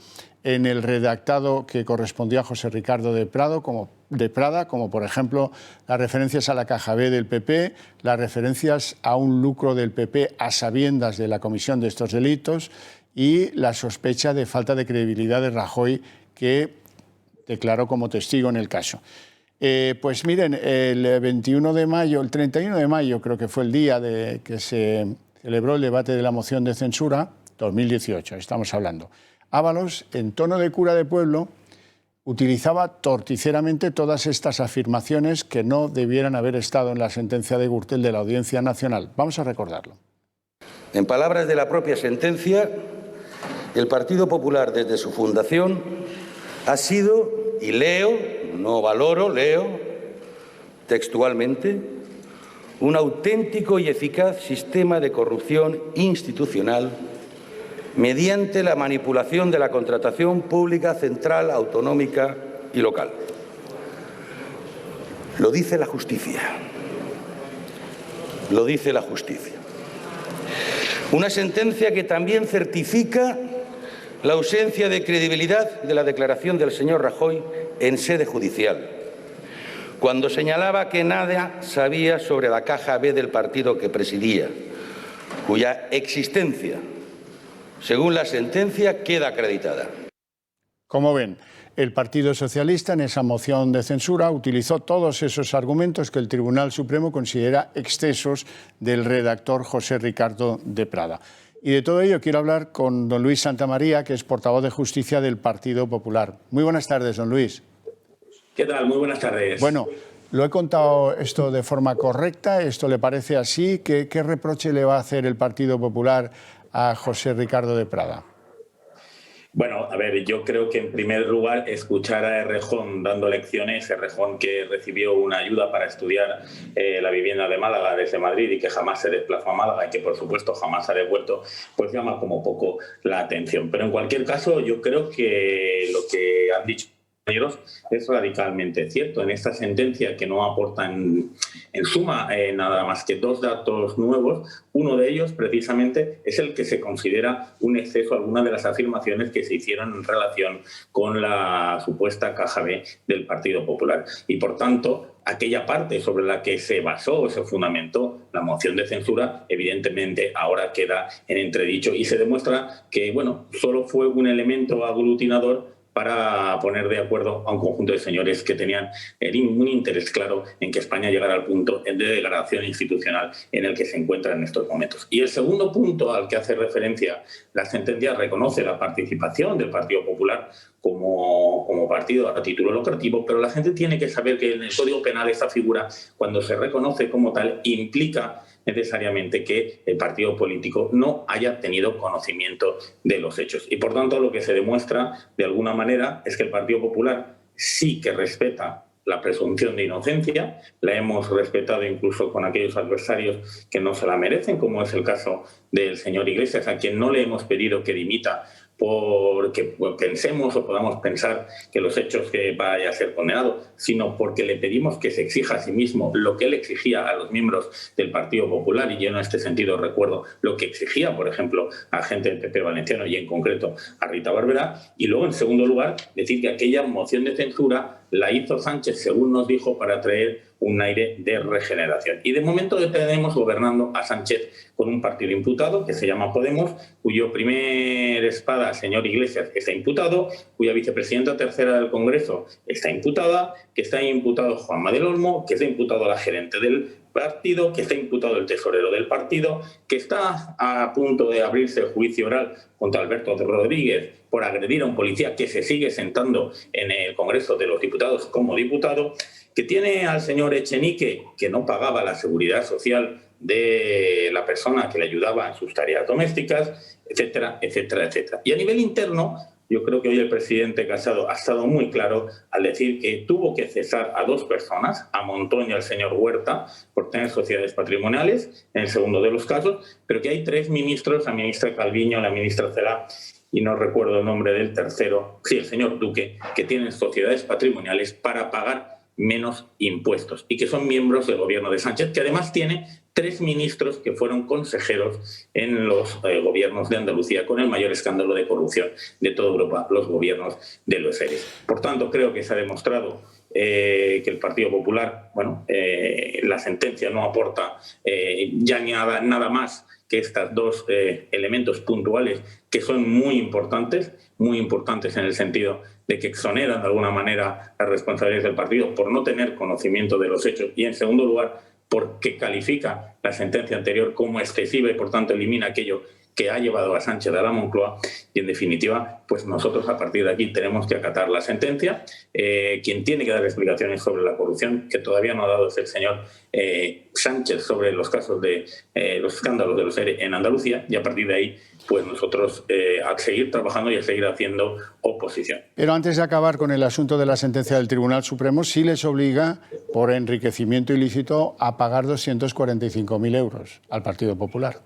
en el redactado que correspondía a José Ricardo de Prada, como por ejemplo las referencias a la caja B del PP, las referencias a un lucro del PP a sabiendas de la comisión de estos delitos y la sospecha de falta de credibilidad de Rajoy, que declaró como testigo en el caso. Pues miren, el 21 de mayo, el 31 de mayo creo que fue el día de que se celebró el debate de la moción de censura, 2018, estamos hablando. Ábalos, en tono de cura de pueblo, utilizaba torticeramente todas estas afirmaciones que no debieran haber estado en la sentencia de Gürtel de la Audiencia Nacional. Vamos a recordarlo. En palabras de la propia sentencia, el Partido Popular desde su fundación ha sido, y leo, no valoro, leo textualmente, un auténtico y eficaz sistema de corrupción institucional mediante la manipulación de la contratación pública central, autonómica y local. Lo dice la justicia. Lo dice la justicia. Una sentencia que también certifica la ausencia de credibilidad de la declaración del señor Rajoy en sede judicial, cuando señalaba que nada sabía sobre la caja B del partido que presidía, cuya existencia, según la sentencia, queda acreditada. Como ven, el Partido Socialista en esa moción de censura utilizó todos esos argumentos que el Tribunal Supremo considera excesos del redactor José Ricardo de Prada. Y de todo ello quiero hablar con don Luis Santamaría, que es portavoz de Justicia del Partido Popular. Muy buenas tardes, don Luis. ¿Qué tal? Muy buenas tardes. Bueno, ¿lo he contado esto de forma correcta? ¿Esto le parece así? ¿Qué reproche le va a hacer el Partido Popular a José Ricardo de Prada? Bueno, a ver, yo creo que en primer lugar escuchar a Errejón dando lecciones, Errejón que recibió una ayuda para estudiar la vivienda de Málaga desde Madrid y que jamás se desplazó a Málaga y que por supuesto jamás ha devuelto, pues llama como poco la atención. Pero en cualquier caso yo creo que lo que han dicho es radicalmente cierto. En esta sentencia, que no aporta en suma nada más que dos datos nuevos, uno de ellos precisamente es el que se considera un exceso a algunas de las afirmaciones que se hicieron en relación con la supuesta caja B del Partido Popular. Y por tanto, aquella parte sobre la que se basó o se fundamentó la moción de censura, evidentemente ahora queda en entredicho y se demuestra que, bueno, solo fue un elemento aglutinador para poner de acuerdo a un conjunto de señores que tenían un interés claro en que España llegara al punto de degradación institucional en el que se encuentra en estos momentos. Y el segundo punto al que hace referencia la sentencia reconoce la participación del Partido Popular como partido a título lucrativo, pero la gente tiene que saber que en el Código Penal esta figura, cuando se reconoce como tal, implica necesariamente que el partido político no haya tenido conocimiento de los hechos. Y por tanto lo que se demuestra de alguna manera es que el Partido Popular sí que respeta la presunción de inocencia, la hemos respetado incluso con aquellos adversarios que no se la merecen, como es el caso del señor Iglesias, a quien no le hemos pedido que dimita porque pensemos o podamos pensar que los hechos que vaya a ser condenado, sino porque le pedimos que se exija a sí mismo lo que él exigía a los miembros del Partido Popular, y yo en este sentido recuerdo lo que exigía, por ejemplo, a gente del PP valenciano y en concreto a Rita Barberá, y luego, en segundo lugar, decir que aquella moción de censura la hizo Sánchez, según nos dijo, para traer un aire de regeneración. Y de momento tenemos gobernando a Sánchez con un partido imputado que se llama Podemos, cuyo primer espada, señor Iglesias, está imputado, cuya vicepresidenta tercera del Congreso está imputada, que está imputado Juanma del Olmo, que está imputado la gerente del partido, que está imputado el tesorero del partido, que está a punto de abrirse el juicio oral contra Alberto Rodríguez por agredir a un policía que se sigue sentando en el Congreso de los Diputados como diputado, que tiene al señor Echenique, que no pagaba la seguridad social de la persona que le ayudaba en sus tareas domésticas, etcétera, etcétera, etcétera. Y a nivel interno, yo creo que hoy el presidente Casado ha estado muy claro al decir que tuvo que cesar a dos personas, a Montón y al señor Huerta, por tener sociedades patrimoniales, en el segundo de los casos, pero que hay tres ministros, la ministra Calviño, la ministra Celaá y no recuerdo el nombre del tercero, sí, el señor Duque, que tienen sociedades patrimoniales para pagar menos impuestos y que son miembros del gobierno de Sánchez, que además tiene 3 ministros que fueron consejeros en los gobiernos de Andalucía con el mayor escándalo de corrupción de toda Europa, los gobiernos de los ERES. Por tanto, creo que se ha demostrado que el Partido Popular, la sentencia no aporta ya nada más que estos 2 elementos puntuales que son muy importantes en el sentido de que exoneran de alguna manera las responsabilidades del partido por no tener conocimiento de los hechos y, en segundo lugar, porque califica la sentencia anterior como excesiva y, por tanto, elimina aquello que ha llevado a Sánchez a la Moncloa y, en definitiva, pues nosotros a partir de aquí tenemos que acatar la sentencia. Quien tiene que dar explicaciones sobre la corrupción, que todavía no ha dado, es el señor Sánchez sobre los casos de los escándalos de los ERE en Andalucía, y a partir de ahí pues nosotros a seguir trabajando y a seguir haciendo oposición. Pero antes de acabar con el asunto de la sentencia del Tribunal Supremo, sí les obliga, por enriquecimiento ilícito, a pagar 245.000 euros al Partido Popular.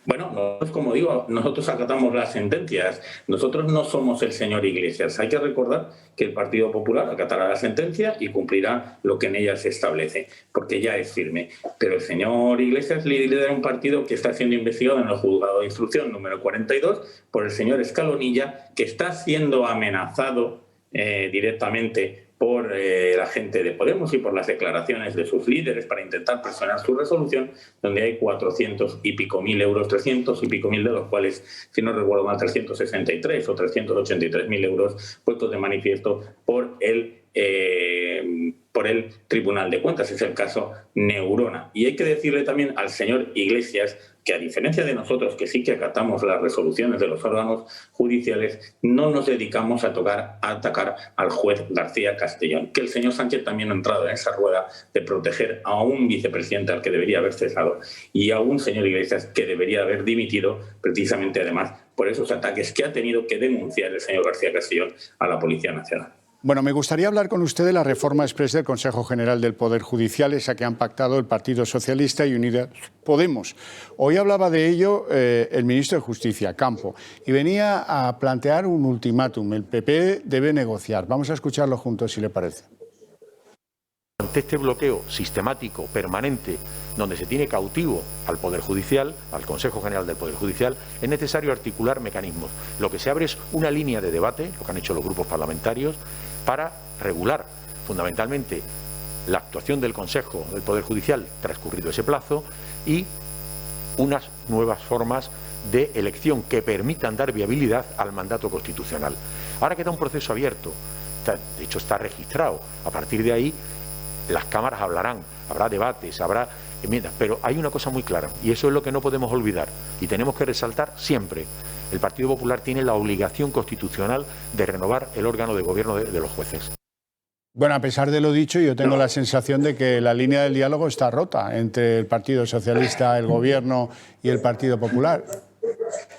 Bueno, nosotros, como digo, nosotros acatamos las sentencias. Nosotros no somos el señor Iglesias. Hay que recordar que el Partido Popular acatará la sentencia y cumplirá lo que en ella se establece, porque ya es firme. Pero el señor Iglesias lidera un partido que está siendo investigado en el juzgado de instrucción número 42 por el señor Escalonilla, que está siendo amenazado directamente por la gente de Podemos y por las declaraciones de sus líderes para intentar presionar su resolución, donde hay 400 y pico mil euros, 300 y pico mil de los cuales, si no recuerdo mal, 363 o 383.000 euros puestos de manifiesto por el Tribunal de Cuentas. Es el caso Neurona. Y hay que decirle también al señor Iglesias que, a diferencia de nosotros, que sí que acatamos las resoluciones de los órganos judiciales, no nos dedicamos a atacar al juez García Castellón, que el señor Sánchez también ha entrado en esa rueda de proteger a un vicepresidente al que debería haber cesado y a un señor Iglesias que debería haber dimitido, precisamente además por esos ataques que ha tenido que denunciar el señor García Castellón a la Policía Nacional. Bueno, me gustaría hablar con usted de la reforma exprés del Consejo General del Poder Judicial, esa que han pactado el Partido Socialista y Unidas Podemos. Hoy hablaba de ello el ministro de Justicia, Campo, y venía a plantear un ultimátum. El PP debe negociar. Vamos a escucharlo juntos, si le parece. Ante este bloqueo sistemático, permanente, donde se tiene cautivo al Poder Judicial, al Consejo General del Poder Judicial, es necesario articular mecanismos. Lo que se abre es una línea de debate, lo que han hecho los grupos parlamentarios, para regular fundamentalmente la actuación del Consejo del Poder Judicial transcurrido ese plazo y unas nuevas formas de elección que permitan dar viabilidad al mandato constitucional. Ahora queda un proceso abierto, de hecho está registrado. A partir de ahí las cámaras hablarán, habrá debates, habrá enmiendas, pero hay una cosa muy clara y eso es lo que no podemos olvidar y tenemos que resaltar siempre. El Partido Popular tiene la obligación constitucional de renovar el órgano de gobierno de los jueces. Bueno, a pesar de lo dicho, yo tengo la sensación de que la línea del diálogo está rota entre el Partido Socialista, el Gobierno y el Partido Popular.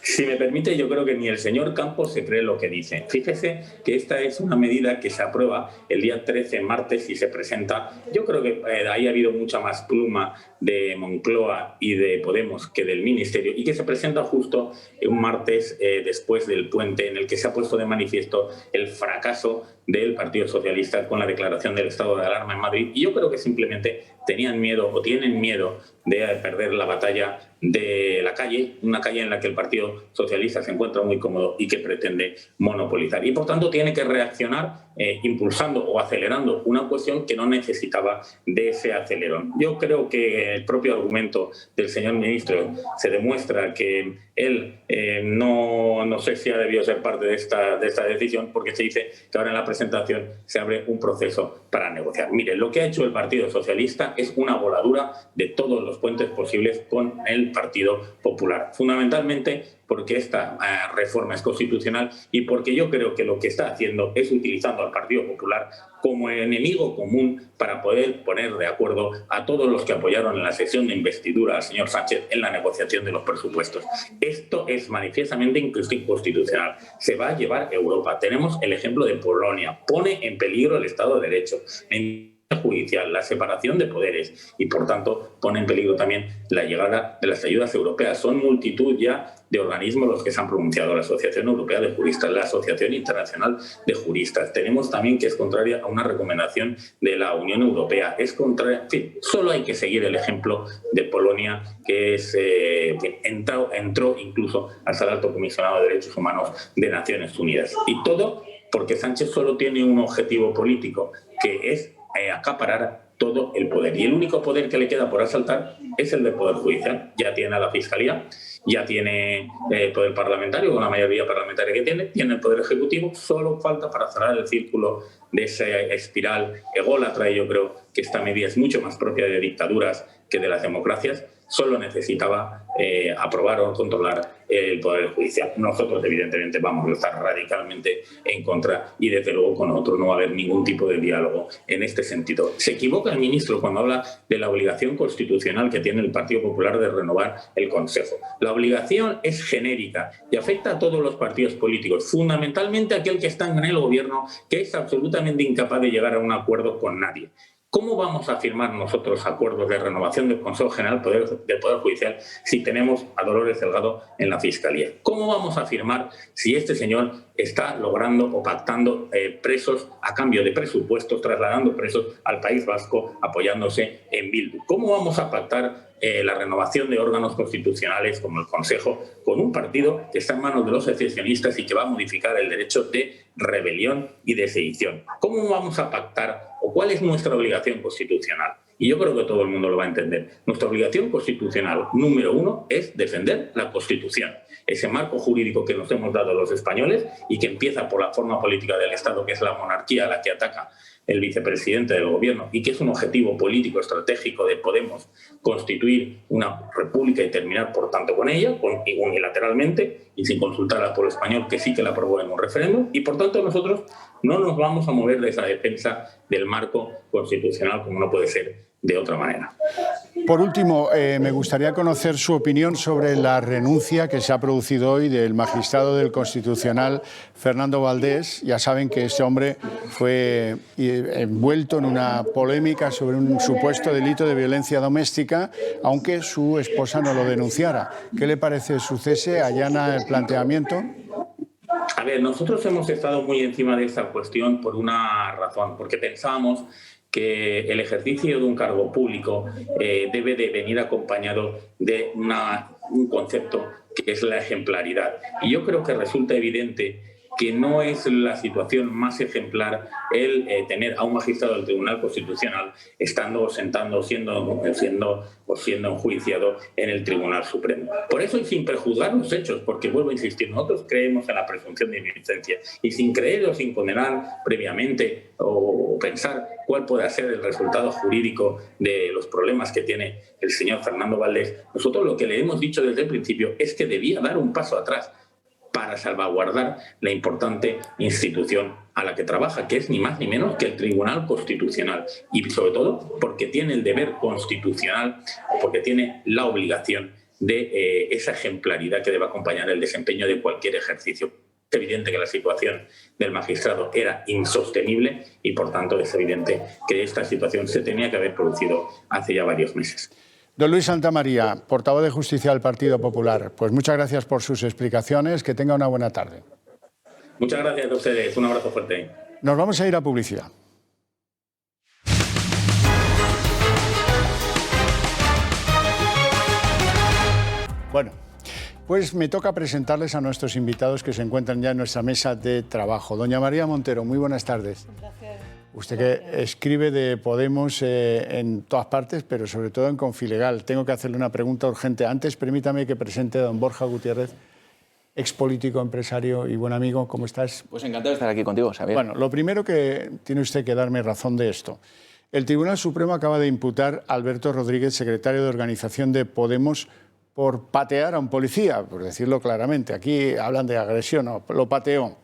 Si me permite, yo creo que ni el señor Campos se cree lo que dice. Fíjese que esta es una medida que se aprueba el día 13, martes, y se presenta. Yo creo que ahí ha habido mucha más pluma de Moncloa y de Podemos que del Ministerio, y que se presenta justo un martes después del puente, en el que se ha puesto de manifiesto el fracaso del Partido Socialista con la declaración del estado de alarma en Madrid. Y yo creo que simplemente tenían miedo o tienen miedo de perder la batalla de la calle, una calle en la que el Partido Socialista se encuentra muy cómodo y que pretende monopolizar. Y por tanto tiene que reaccionar impulsando o acelerando una cuestión que no necesitaba de ese acelerón. Yo creo que el propio argumento del señor ministro se demuestra que él no sé si ha debido ser parte de esta decisión, porque se dice que ahora en la presentación se abre un proceso para negociar. Mire, lo que ha hecho el Partido Socialista es una voladura de todos los puentes posibles con el Partido Popular, fundamentalmente porque esta reforma es constitucional y porque yo creo que lo que está haciendo es utilizando al Partido Popular como enemigo común para poder poner de acuerdo a todos los que apoyaron en la sesión de investidura al señor Sánchez en la negociación de los presupuestos. Esto es manifiestamente inconstitucional. Se va a llevar Europa. Tenemos el ejemplo de Polonia. Pone en peligro el Estado de Derecho. judicial, la separación de poderes y, por tanto, pone en peligro también la llegada de las ayudas europeas. Son multitud ya de organismos los que se han pronunciado, la Asociación Europea de Juristas, la Asociación Internacional de Juristas. Tenemos también que es contraria a una recomendación de la Unión Europea. Es contraria, en fin, solo hay que seguir el ejemplo de Polonia, que entró incluso hasta el Alto Comisionado de Derechos Humanos de Naciones Unidas. Y todo porque Sánchez solo tiene un objetivo político, que es acaparar todo el poder. Y el único poder que le queda por asaltar es el del Poder Judicial. Ya tiene a la Fiscalía, ya tiene el Poder Parlamentario, con la mayoría parlamentaria que tiene el Poder Ejecutivo. Solo falta para cerrar el círculo de esa espiral ególatra, y yo creo que esta medida es mucho más propia de dictaduras que de las democracias. Solo necesitaba aprobar o controlar el Poder Judicial. Nosotros, evidentemente, vamos a estar radicalmente en contra y, desde luego, con nosotros no va a haber ningún tipo de diálogo en este sentido. Se equivoca el ministro cuando habla de la obligación constitucional que tiene el Partido Popular de renovar el Consejo. La obligación es genérica y afecta a todos los partidos políticos, fundamentalmente a aquel que está en el gobierno, que es absolutamente incapaz de llegar a un acuerdo con nadie. ¿Cómo vamos a firmar nosotros acuerdos de renovación del Consejo General del Poder Judicial si tenemos a Dolores Delgado en la Fiscalía? ¿Cómo vamos a firmar si este señor está logrando o pactando presos a cambio de presupuestos, trasladando presos al País Vasco, apoyándose en Bildu? ¿Cómo vamos a pactar la renovación de órganos constitucionales como el Consejo con un partido que está en manos de los secesionistas y que va a modificar el derecho de rebelión y de sedición? ¿Cómo vamos a pactar o cuál es nuestra obligación constitucional? Y yo creo que todo el mundo lo va a entender. Nuestra obligación constitucional número 1 es defender la Constitución, ese marco jurídico que nos hemos dado los españoles y que empieza por la forma política del Estado, que es la monarquía a la que ataca el vicepresidente del gobierno y que es un objetivo político estratégico de Podemos, constituir una república y terminar, por tanto, con ella, unilateralmente y sin consultar al pueblo español, que sí que la aprobó en un referéndum. Y, por tanto, nosotros no nos vamos a mover de esa defensa del marco constitucional, como no puede ser de otra manera. Por último, me gustaría conocer su opinión sobre la renuncia que se ha producido hoy del magistrado del Constitucional, Fernando Valdés. Ya saben que este hombre fue envuelto en una polémica sobre un supuesto delito de violencia doméstica, aunque su esposa no lo denunciara. ¿Qué le parece su cese? ¿Allana el planteamiento? A ver, nosotros hemos estado muy encima de esta cuestión por una razón, porque pensamos que el ejercicio de un cargo público debe de venir acompañado de un concepto que es la ejemplaridad. Y yo creo que resulta evidente que no es la situación más ejemplar el tener a un magistrado del Tribunal Constitucional siendo enjuiciado en el Tribunal Supremo. Por eso, y sin prejuzgar los hechos, porque vuelvo a insistir, nosotros creemos en la presunción de inocencia, y sin creer o sin condenar previamente o pensar cuál puede ser el resultado jurídico de los problemas que tiene el señor Fernando Valdés, nosotros lo que le hemos dicho desde el principio es que debía dar un paso atrás para salvaguardar la importante institución a la que trabaja, que es ni más ni menos que el Tribunal Constitucional, y sobre todo porque tiene el deber constitucional, porque tiene la obligación de esa ejemplaridad que debe acompañar el desempeño de cualquier ejercicio. Es evidente que la situación del magistrado era insostenible y, por tanto, es evidente que esta situación se tenía que haber producido hace ya varios meses. Don Luis Santamaría, portavoz de Justicia del Partido Popular, pues muchas gracias por sus explicaciones. Que tenga una buena tarde. Muchas gracias a ustedes. Un abrazo fuerte. Nos vamos a ir a publicidad. Bueno, pues me toca presentarles a nuestros invitados que se encuentran ya en nuestra mesa de trabajo. Doña María Montero, muy buenas tardes. Un placer. Usted que escribe de Podemos en todas partes, pero sobre todo en Confilegal. Tengo que hacerle una pregunta urgente. Antes, permítame que presente a don Borja Gutiérrez, expolítico, empresario y buen amigo. ¿Cómo estás? Pues encantado de estar aquí contigo, Xavier. Bueno, lo primero que tiene usted que darme razón de esto. El Tribunal Supremo acaba de imputar a Alberto Rodríguez, secretario de organización de Podemos, por patear a un policía, por decirlo claramente. Aquí hablan de agresión, no, lo pateó.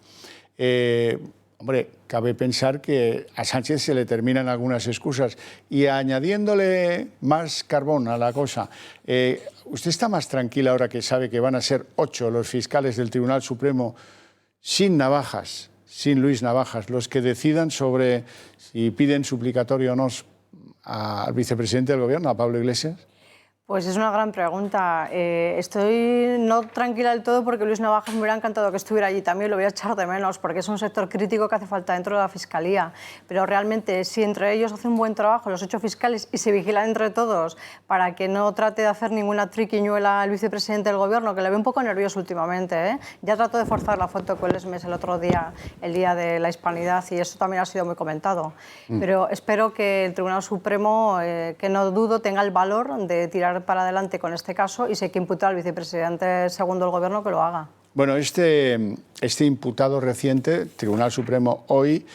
Hombre, cabe pensar que a Sánchez se le terminan algunas excusas. Y añadiéndole más carbón a la cosa, ¿usted está más tranquila ahora que sabe que van a ser 8 los fiscales del Tribunal Supremo sin navajas sin Luis Navajas, los que decidan sobre si piden suplicatorio o no al vicepresidente del Gobierno, a Pablo Iglesias? Pues es una gran pregunta. Estoy no tranquila del todo porque Luis Navajas me hubiera encantado que estuviera allí también, lo voy a echar de menos porque es un sector crítico que hace falta dentro de la Fiscalía. Pero realmente, si entre ellos hacen un buen trabajo los 8 fiscales y se vigilan entre todos para que no trate de hacer ninguna triquiñuela el vicepresidente del Gobierno, que le veo un poco nervioso últimamente, ¿eh? Ya trató de forzar la foto con Lesmes el otro día, el Día de la Hispanidad, y eso también ha sido muy comentado. Pero espero que el Tribunal Supremo, que no dudo, tenga el valor de tirar para adelante con este caso y si hay que imputar al vicepresidente segundo del Gobierno, que lo haga. Bueno, este imputado reciente, Tribunal Supremo hoy,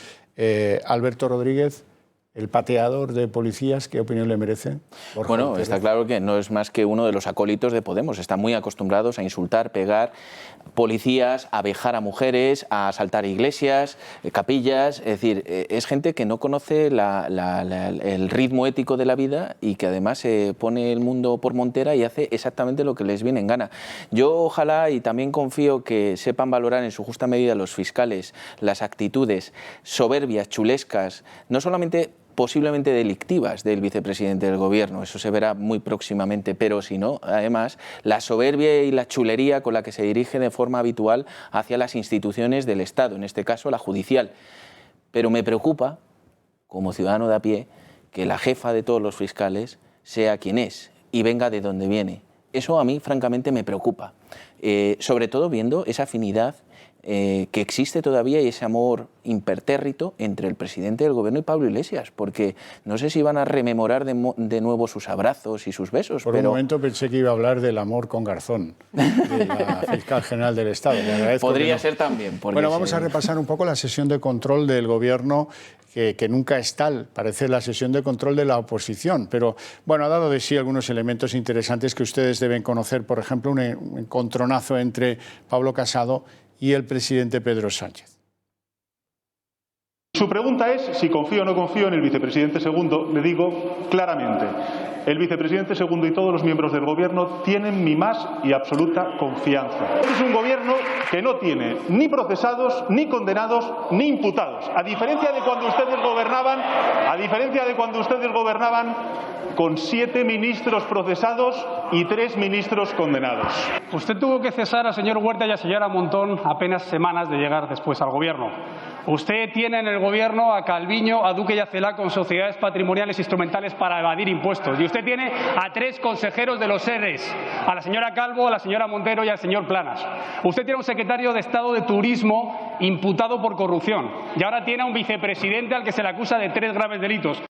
Alberto Rodríguez, el pateador de policías, ¿qué opinión le merece? Bueno, está claro que no es más que uno de los acólitos de Podemos. Están muy acostumbrados a insultar, pegar policías, a vejar a mujeres, a asaltar iglesias, capillas. Es decir, es gente que no conoce el ritmo ético de la vida y que además se pone el mundo por montera y hace exactamente lo que les viene en gana. Yo ojalá y también confío que sepan valorar en su justa medida los fiscales las actitudes soberbias, chulescas, no solamente posiblemente delictivas del vicepresidente del Gobierno, eso se verá muy próximamente, pero si no, además, la soberbia y la chulería con la que se dirige de forma habitual hacia las instituciones del Estado, en este caso la judicial. Pero me preocupa, como ciudadano de a pie, que la jefa de todos los fiscales sea quien es y venga de donde viene. Eso a mí, francamente, me preocupa, sobre todo viendo esa afinidad que existe todavía y ese amor impertérrito entre el presidente del Gobierno y Pablo Iglesias, porque no sé si van a rememorar de nuevo sus abrazos y sus besos. Por un momento pensé que iba a hablar del amor con Garzón, de la fiscal general del Estado. Podría ser también. Bueno, vamos a repasar un poco la sesión de control del Gobierno, que nunca es tal, parece la sesión de control de la oposición, pero bueno, ha dado de sí algunos elementos interesantes que ustedes deben conocer, por ejemplo, un encontronazo entre Pablo Casado y el presidente Pedro Sánchez. Su pregunta es si confío o no confío en el vicepresidente segundo. Le digo claramente, el vicepresidente segundo y todos los miembros del Gobierno tienen mi más y absoluta confianza. Este es un Gobierno que no tiene ni procesados, ni condenados, ni imputados. A diferencia de cuando ustedes gobernaban con 7 ministros procesados y 3 ministros condenados. Usted tuvo que cesar al señor Huerta y a la señora Montón apenas semanas de llegar después al Gobierno. Usted tiene en el Gobierno a Calviño, a Duque y a Celaá con sociedades patrimoniales instrumentales para evadir impuestos. Y usted tiene a 3 consejeros de los ERES, a la señora Calvo, a la señora Montero y al señor Planas. Usted tiene un secretario de Estado de Turismo imputado por corrupción. Y ahora tiene a un vicepresidente al que se le acusa de 3 graves delitos.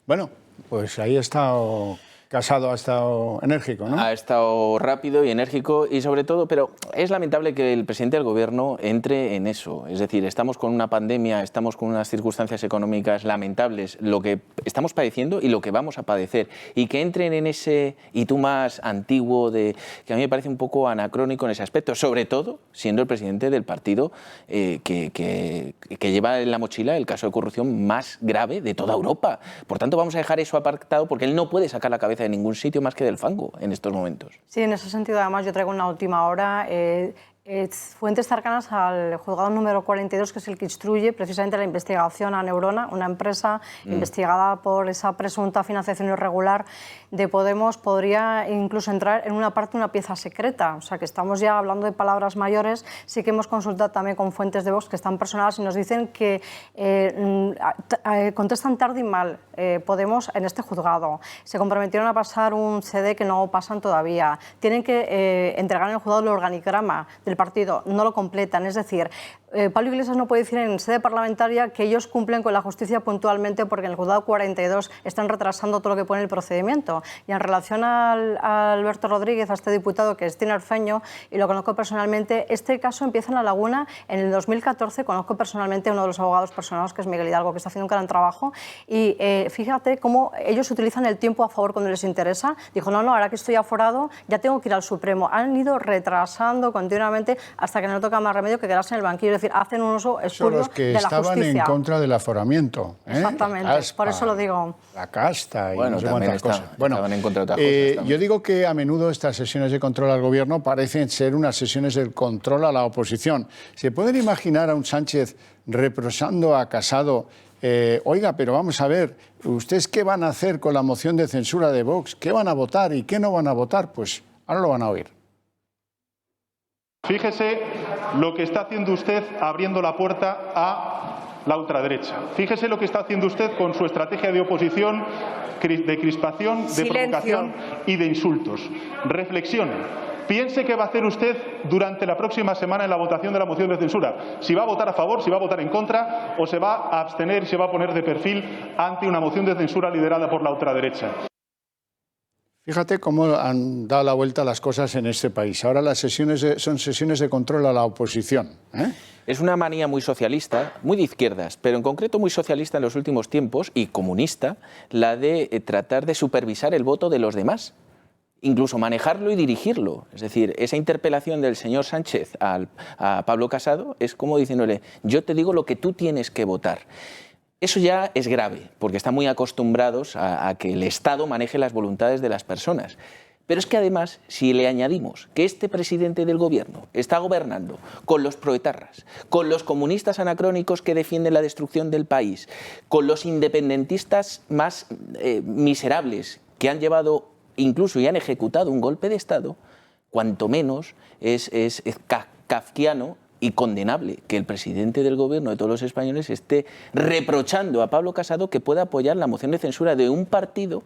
Bueno, pues ahí ha estado Casado, ha estado enérgico, ¿no? Ha estado rápido y enérgico y sobre todo, pero es lamentable que el presidente del Gobierno entre en eso. Es decir, estamos con una pandemia, estamos con unas circunstancias económicas lamentables, lo que estamos padeciendo y lo que vamos a padecer. Y que entren en ese y tú más antiguo, que a mí me parece un poco anacrónico en ese aspecto, sobre todo siendo el presidente del partido que lleva en la mochila el caso de corrupción más grave de toda Europa. Por tanto, vamos a dejar eso apartado porque él no puede sacar la cabeza de ningún sitio más que del fango en estos momentos. Sí, en ese sentido, además, yo traigo una última hora. Fuentes cercanas al juzgado número 42, que es el que instruye precisamente la investigación a Neurona, una empresa investigada por esa presunta financiación irregular de Podemos, podría incluso entrar en una parte una pieza secreta. O sea, que estamos ya hablando de palabras mayores. Sí que hemos consultado también con fuentes de Vox que están personadas y nos dicen que contestan tarde y mal Podemos en este juzgado. Se comprometieron a pasar un CD que no pasan todavía. Tienen que entregar en el juzgado el organigrama del partido, no lo completan. Es decir, Pablo Iglesias no puede decir en sede parlamentaria que ellos cumplen con la justicia puntualmente porque en el juzgado 42 están retrasando todo lo que pone el procedimiento. Y en relación a Alberto Rodríguez, a este diputado que es tinerfeño y lo conozco personalmente, este caso empieza en La Laguna en el 2014. Conozco personalmente a uno de los abogados personados, que es Miguel Hidalgo, que está haciendo un gran trabajo. Y fíjate cómo ellos utilizan el tiempo a favor cuando les interesa. Dijo, no, ahora que estoy aforado ya tengo que ir al Supremo. Han ido retrasando continuamente hasta que no toca más remedio que quedarse en el banquillo Es decir, hacen un uso Son espurio los que de la estaban justicia. en contra del aforamiento. Exactamente, por eso lo digo. La casta y bueno, no sé también cuántas cosas. Bueno, estaban en contra de otras cosas. yo digo que a menudo estas sesiones de control al gobierno parecen ser unas sesiones de control a la oposición. ¿Se pueden imaginar a un Sánchez reprochando a Casado? Oiga, pero vamos a ver, ¿ustedes qué van a hacer con la moción de censura de Vox? ¿Qué van a votar y qué no van a votar? Pues ahora lo van a oír. Fíjese lo que está haciendo usted abriendo la puerta a la ultraderecha. Fíjese lo que está haciendo usted con su estrategia de oposición, de crispación, de provocación y de insultos. Reflexione. Piense qué va a hacer usted durante la próxima semana en la votación de la moción de censura. Si va a votar a favor, si va a votar en contra o se va a abstener y se va a poner de perfil ante una moción de censura liderada por la ultraderecha. Fíjate cómo han dado la vuelta las cosas en este país. Ahora las sesiones son sesiones de control a la oposición. Es una manía muy socialista, muy de izquierdas, pero en concreto muy socialista en los últimos tiempos y comunista, la de tratar de supervisar el voto de los demás. Incluso manejarlo y dirigirlo. Es decir, esa interpelación del señor Sánchez a Pablo Casado es como diciéndole, yo te digo lo que tú tienes que votar. Eso ya es grave, porque están muy acostumbrados a que el Estado maneje las voluntades de las personas. Pero es que además, si le añadimos que este presidente del gobierno está gobernando con los proetarras, con los comunistas anacrónicos que defienden la destrucción del país, con los independentistas más miserables que han llevado incluso y han ejecutado un golpe de Estado, cuanto menos es kafkiano y condenable que el presidente del gobierno de todos los españoles esté reprochando a Pablo Casado que pueda apoyar la moción de censura de un partido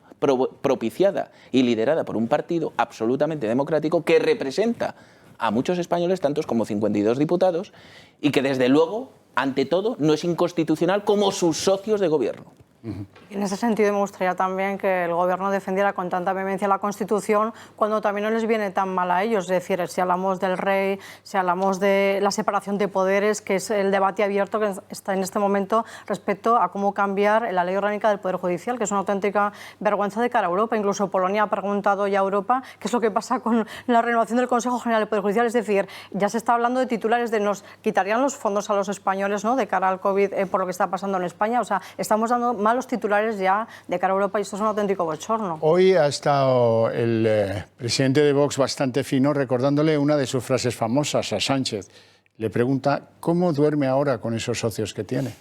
propiciada y liderada por un partido absolutamente democrático que representa a muchos españoles, tantos como 52 diputados, y que desde luego, ante todo, no es inconstitucional como sus socios de gobierno. En ese sentido me gustaría también que el Gobierno defendiera con tanta vehemencia la Constitución cuando también no les viene tan mal a ellos. Es decir, si hablamos del rey, si hablamos de la separación de poderes, que es el debate abierto que está en este momento respecto a cómo cambiar la ley orgánica del Poder Judicial, que es una auténtica vergüenza de cara a Europa. Incluso Polonia ha preguntado ya a Europa qué es lo que pasa con la renovación del Consejo General del Poder Judicial. Es decir, ya se está hablando de titulares de nos quitarían los fondos a los españoles, ¿no?, de cara al COVID por lo que está pasando en España. O sea, estamos dando malos titulares ya de cara a Europa y esto es un auténtico bochorno. Hoy ha estado el presidente de Vox bastante fino recordándole una de sus frases famosas a Sánchez. Le pregunta cómo duerme ahora con esos socios que tiene.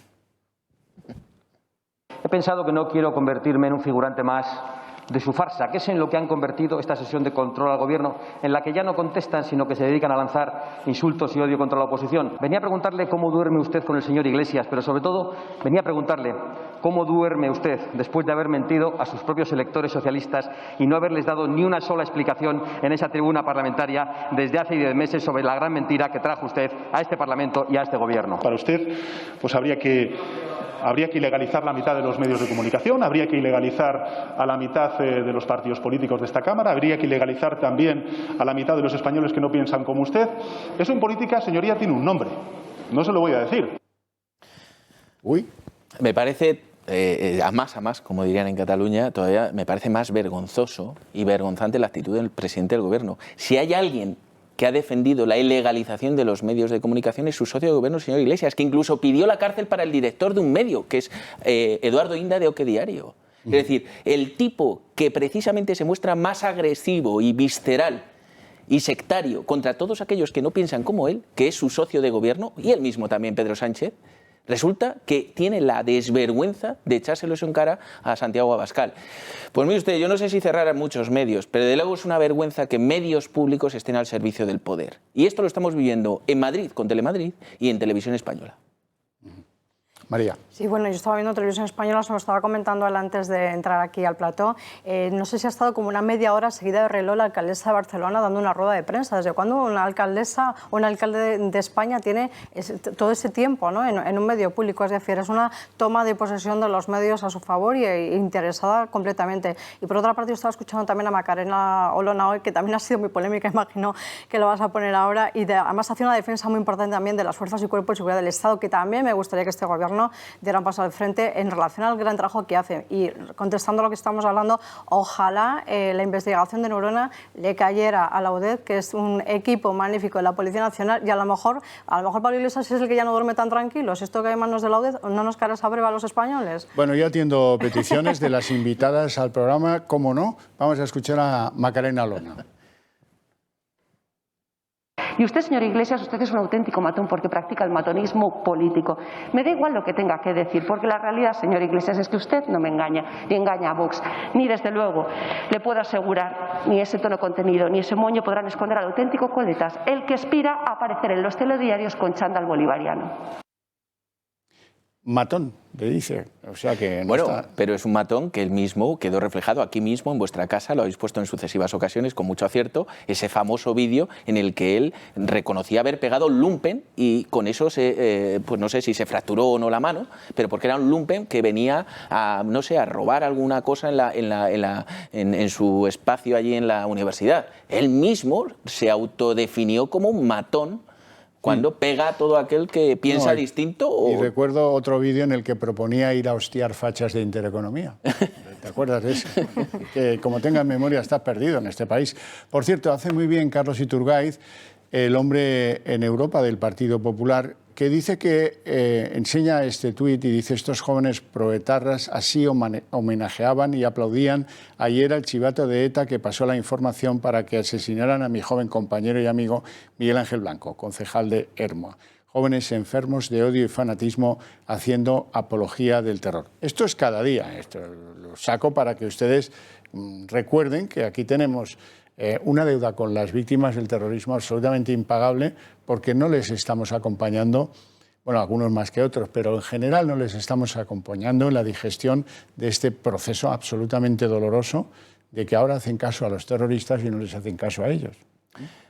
He pensado que no quiero convertirme en un figurante más de su farsa, que es en lo que han convertido esta sesión de control al Gobierno, en la que ya no contestan, sino que se dedican a lanzar insultos y odio contra la oposición. Venía a preguntarle cómo duerme usted con el señor Iglesias, pero sobre todo venía a preguntarle cómo duerme usted después de haber mentido a sus propios electores socialistas y no haberles dado ni una sola explicación en esa tribuna parlamentaria desde hace 10 meses sobre la gran mentira que trajo usted a este Parlamento y a este Gobierno. Para usted, pues habría que ilegalizar la mitad de los medios de comunicación, habría que ilegalizar a la mitad de los partidos políticos de esta Cámara, habría que ilegalizar también a la mitad de los españoles que no piensan como usted. Eso en política, señoría, tiene un nombre. No se lo voy a decir. Uy. Me parece, a más, como dirían en Cataluña, todavía me parece más vergonzoso y vergonzante la actitud del presidente del Gobierno. Si hay alguien que ha defendido la ilegalización de los medios de comunicación es su socio de gobierno, el señor Iglesias, que incluso pidió la cárcel para el director de un medio, que es Eduardo Inda de Oque Diario. Es decir, el tipo que precisamente se muestra más agresivo y visceral y sectario contra todos aquellos que no piensan como él, que es su socio de gobierno, y él mismo también, Pedro Sánchez, resulta que tiene la desvergüenza de echárselo en cara a Santiago Abascal. Pues mire usted, yo no sé si cerrar muchos medios, pero de luego es una vergüenza que medios públicos estén al servicio del poder. Y esto lo estamos viviendo en Madrid, con Telemadrid, y en Televisión Española. María. Sí, bueno, yo estaba viendo Televisión Española, se lo estaba comentando él antes de entrar aquí al plató. No sé si ha estado como una media hora seguida de reloj la alcaldesa de Barcelona dando una rueda de prensa. ¿Desde cuándo una alcaldesa o un alcalde de España tiene todo ese tiempo, ¿no?, en un medio público? Es decir, es una toma de posesión de los medios a su favor y interesada completamente. Y por otra parte, yo estaba escuchando también a Macarena Olona hoy, que también ha sido muy polémica, imagino que lo vas a poner ahora, y además hace una defensa muy importante también de las fuerzas y cuerpos de seguridad del Estado, que también me gustaría que este gobierno gobierno dieran paso al frente en relación al gran trabajo que hace. Y contestando a lo que estamos hablando, ojalá la investigación de Neurona le cayera a la UDED, que es un equipo magnífico de la Policía Nacional, y a lo mejor Pablo Iglesias es el que ya no duerme tan tranquilo. Si esto cae en manos de la UDED, ¿no nos caerá esa breva a los españoles? Bueno, yo atiendo peticiones de las invitadas al programa, cómo no. Vamos a escuchar a Macarena Olona. Y usted, señor Iglesias, usted es un auténtico matón porque practica el matonismo político. Me da igual lo que tenga que decir, porque la realidad, señor Iglesias, es que usted no me engaña, ni engaña a Vox, ni desde luego le puedo asegurar, ni ese tono contenido, ni ese moño podrán esconder al auténtico Coletas, el que aspira a aparecer en los telediarios con chándal bolivariano. Matón, le dice. O sea que no bueno, está... pero es un matón que él mismo quedó reflejado aquí mismo en vuestra casa, lo habéis puesto en sucesivas ocasiones con mucho acierto, ese famoso vídeo en el que él reconocía haber pegado un lumpen y con eso pues no sé si se fracturó o no la mano, pero porque era un lumpen que venía a, no sé, a robar alguna cosa en su espacio allí en la universidad. Él mismo se autodefinió como un matón cuando pega a todo aquel que piensa distinto. Y recuerdo otro vídeo en el que proponía ir a hostiar fachas de Intereconomía. ¿Te acuerdas de eso? Que como tengas memoria estás perdido en este país. Por cierto, hace muy bien Carlos Iturgaiz, el hombre en Europa del Partido Popular, que dice que enseña este tuit y dice: estos jóvenes proetarras así homenajeaban y aplaudían ayer al chivato de ETA que pasó la información para que asesinaran a mi joven compañero y amigo Miguel Ángel Blanco, concejal de Ermua. Jóvenes enfermos de odio y fanatismo haciendo apología del terror. Esto es cada día, esto lo saco para que ustedes recuerden que aquí tenemos una deuda con las víctimas del terrorismo absolutamente impagable, porque no les estamos acompañando, bueno, algunos más que otros, pero en general no les estamos acompañando en la digestión de este proceso absolutamente doloroso de que ahora hacen caso a los terroristas y no les hacen caso a ellos.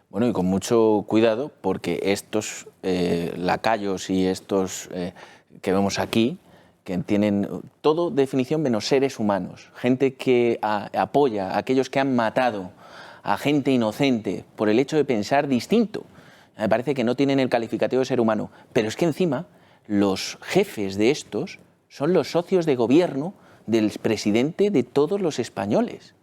Bueno, y con mucho cuidado, porque estos lacayos y estos que vemos aquí, que tienen todo definición menos seres humanos, gente que apoya a aquellos que han matado a gente inocente por el hecho de pensar distinto. Me parece que no tienen el calificativo de ser humano, pero es que encima los jefes de estos son los socios de gobierno del presidente de todos los españoles.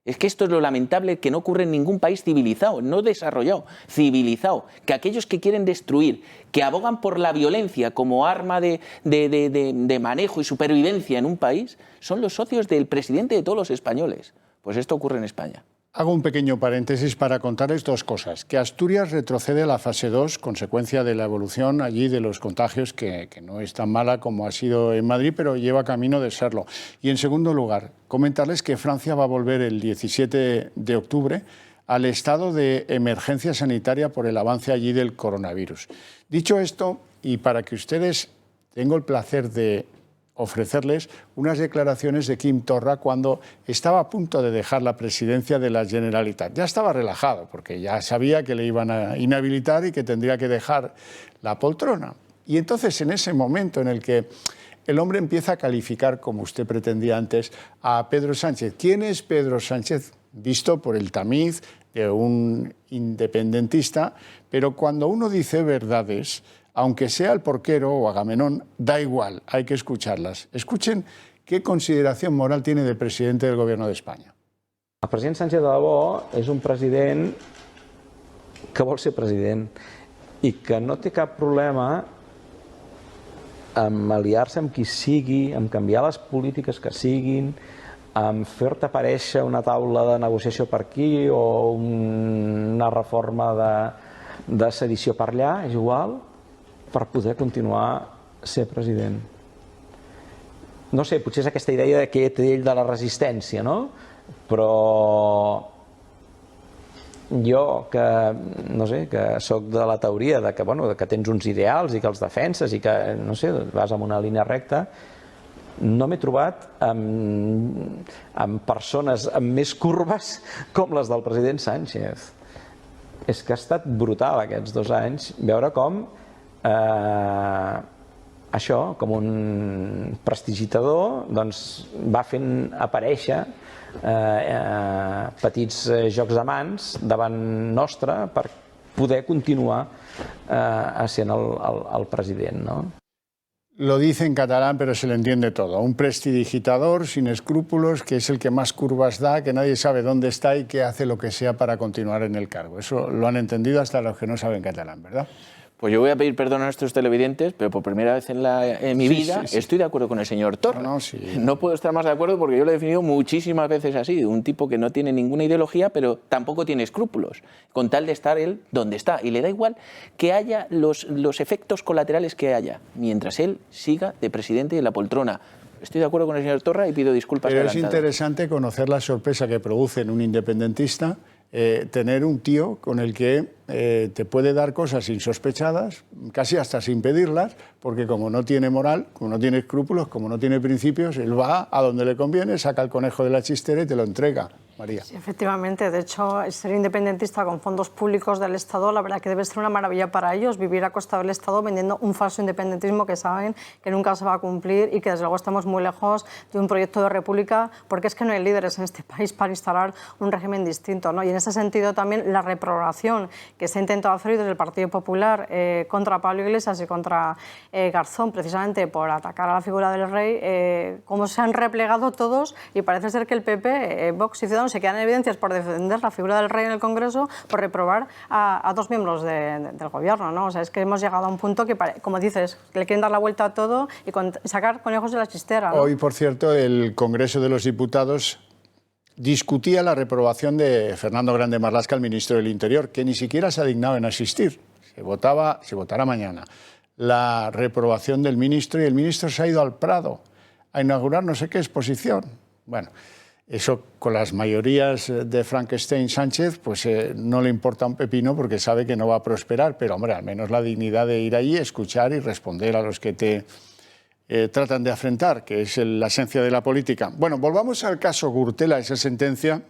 Es que esto es lo lamentable, que no ocurre en ningún país civilizado, no desarrollado, civilizado, que aquellos que quieren destruir, que abogan por la violencia como arma de manejo y supervivencia en un país, son los socios del presidente de todos los españoles. Pues esto ocurre en España. Hago un pequeño paréntesis para contarles dos cosas. Que Asturias retrocede a la fase 2, consecuencia de la evolución allí de los contagios, que no es tan mala como ha sido en Madrid, pero lleva camino de serlo. Y en segundo lugar, comentarles que Francia va a volver el 17 de octubre al estado de emergencia sanitaria por el avance allí del coronavirus. Dicho esto, y para que ustedes tengo el placer de ofrecerles unas declaraciones de Quim Torra cuando estaba a punto de dejar la presidencia de la Generalitat. Ya estaba relajado, porque ya sabía que le iban a inhabilitar y que tendría que dejar la poltrona. Y entonces, en ese momento en el que el hombre empieza a calificar, como usted pretendía antes, a Pedro Sánchez. ¿Quién es Pedro Sánchez? Visto por el tamiz de un independentista, pero cuando uno dice verdades, aunque sea el porquero o Agamenón, da igual, hay que escucharlas. Escuchen qué consideración moral tiene de presidente del Gobierno de España. El president Sánchez de debò és un president que vol ser president i que no té cap problema amb aliar-se amb qui sigui, amb canviar les polítiques que siguin, amb fer-te aparèixer una taula de negociació per aquí o una reforma de sedició per allà, és igual, per poder continuar ser president. No sé, potser és aquesta idea que té ell de la resistència, no? Però jo, que no sé, que soc de la teoria de que, bueno, que tens uns ideals i que els defenses i que, no sé, vas en una línia recta, no m'he trobat amb persones amb més curves com les del president Sánchez. És que ha estat brutal aquests 2 anys veure com això, com un prestidigitador, doncs va fent aparèixer petits jocs de mans davant nostre per poder continuar sent el president, no? Lo dice en catalán, pero se le entiende todo. Un prestidigitador sin escrúpulos, que es el que más curvas da, que nadie sabe dónde está y que hace lo que sea para continuar en el cargo. Eso lo han entendido hasta los que no saben catalán, ¿verdad? Pues yo voy a pedir perdón a nuestros televidentes, pero por primera vez en mi vida estoy de acuerdo con el señor Torra. No puedo estar más de acuerdo porque yo lo he definido muchísimas veces así, un tipo que no tiene ninguna ideología, pero tampoco tiene escrúpulos, con tal de estar él donde está. Y le da igual que haya los efectos colaterales que haya, mientras él siga de presidente de la poltrona. Estoy de acuerdo con el señor Torra y pido disculpas. Pero es interesante conocer la sorpresa que produce en un independentista tener un tío con el que te puede dar cosas insospechadas, casi hasta sin pedirlas, porque como no tiene moral, como no tiene escrúpulos, como no tiene principios, él va a donde le conviene, saca el conejo de la chistera y te lo entrega. María. Sí, efectivamente. De hecho, ser independentista con fondos públicos del Estado, la verdad que debe ser una maravilla para ellos, vivir a costa del Estado vendiendo un falso independentismo que saben que nunca se va a cumplir y que desde luego estamos muy lejos de un proyecto de república, porque es que no hay líderes en este país para instalar un régimen distinto, ¿no? Y en ese sentido también la reprobación que se ha intentado hacer desde el Partido Popular contra Pablo Iglesias y contra Garzón, precisamente por atacar a la figura del rey, cómo se han replegado todos y parece ser que el PP, Vox y Ciudadanos se quedan en evidencias por defender la figura del rey en el Congreso, por reprobar a dos miembros del gobierno, ¿no? O sea, es que hemos llegado a un punto que, como dices, le quieren dar la vuelta a todo y sacar conejos de la chistera, ¿no? Hoy, por cierto, el Congreso de los Diputados discutía la reprobación de Fernando Grande Marlaska, el ministro del Interior, que ni siquiera se ha dignado en asistir. Se votará mañana la reprobación del ministro y el ministro se ha ido al Prado a inaugurar no sé qué exposición. Bueno, eso con las mayorías de Frankenstein Sánchez pues no le importa un pepino porque sabe que no va a prosperar, pero hombre, al menos la dignidad de ir allí, escuchar y responder a los que te tratan de afrentar, que es la esencia de la política. Bueno, volvamos al caso Gürtel, a esa sentencia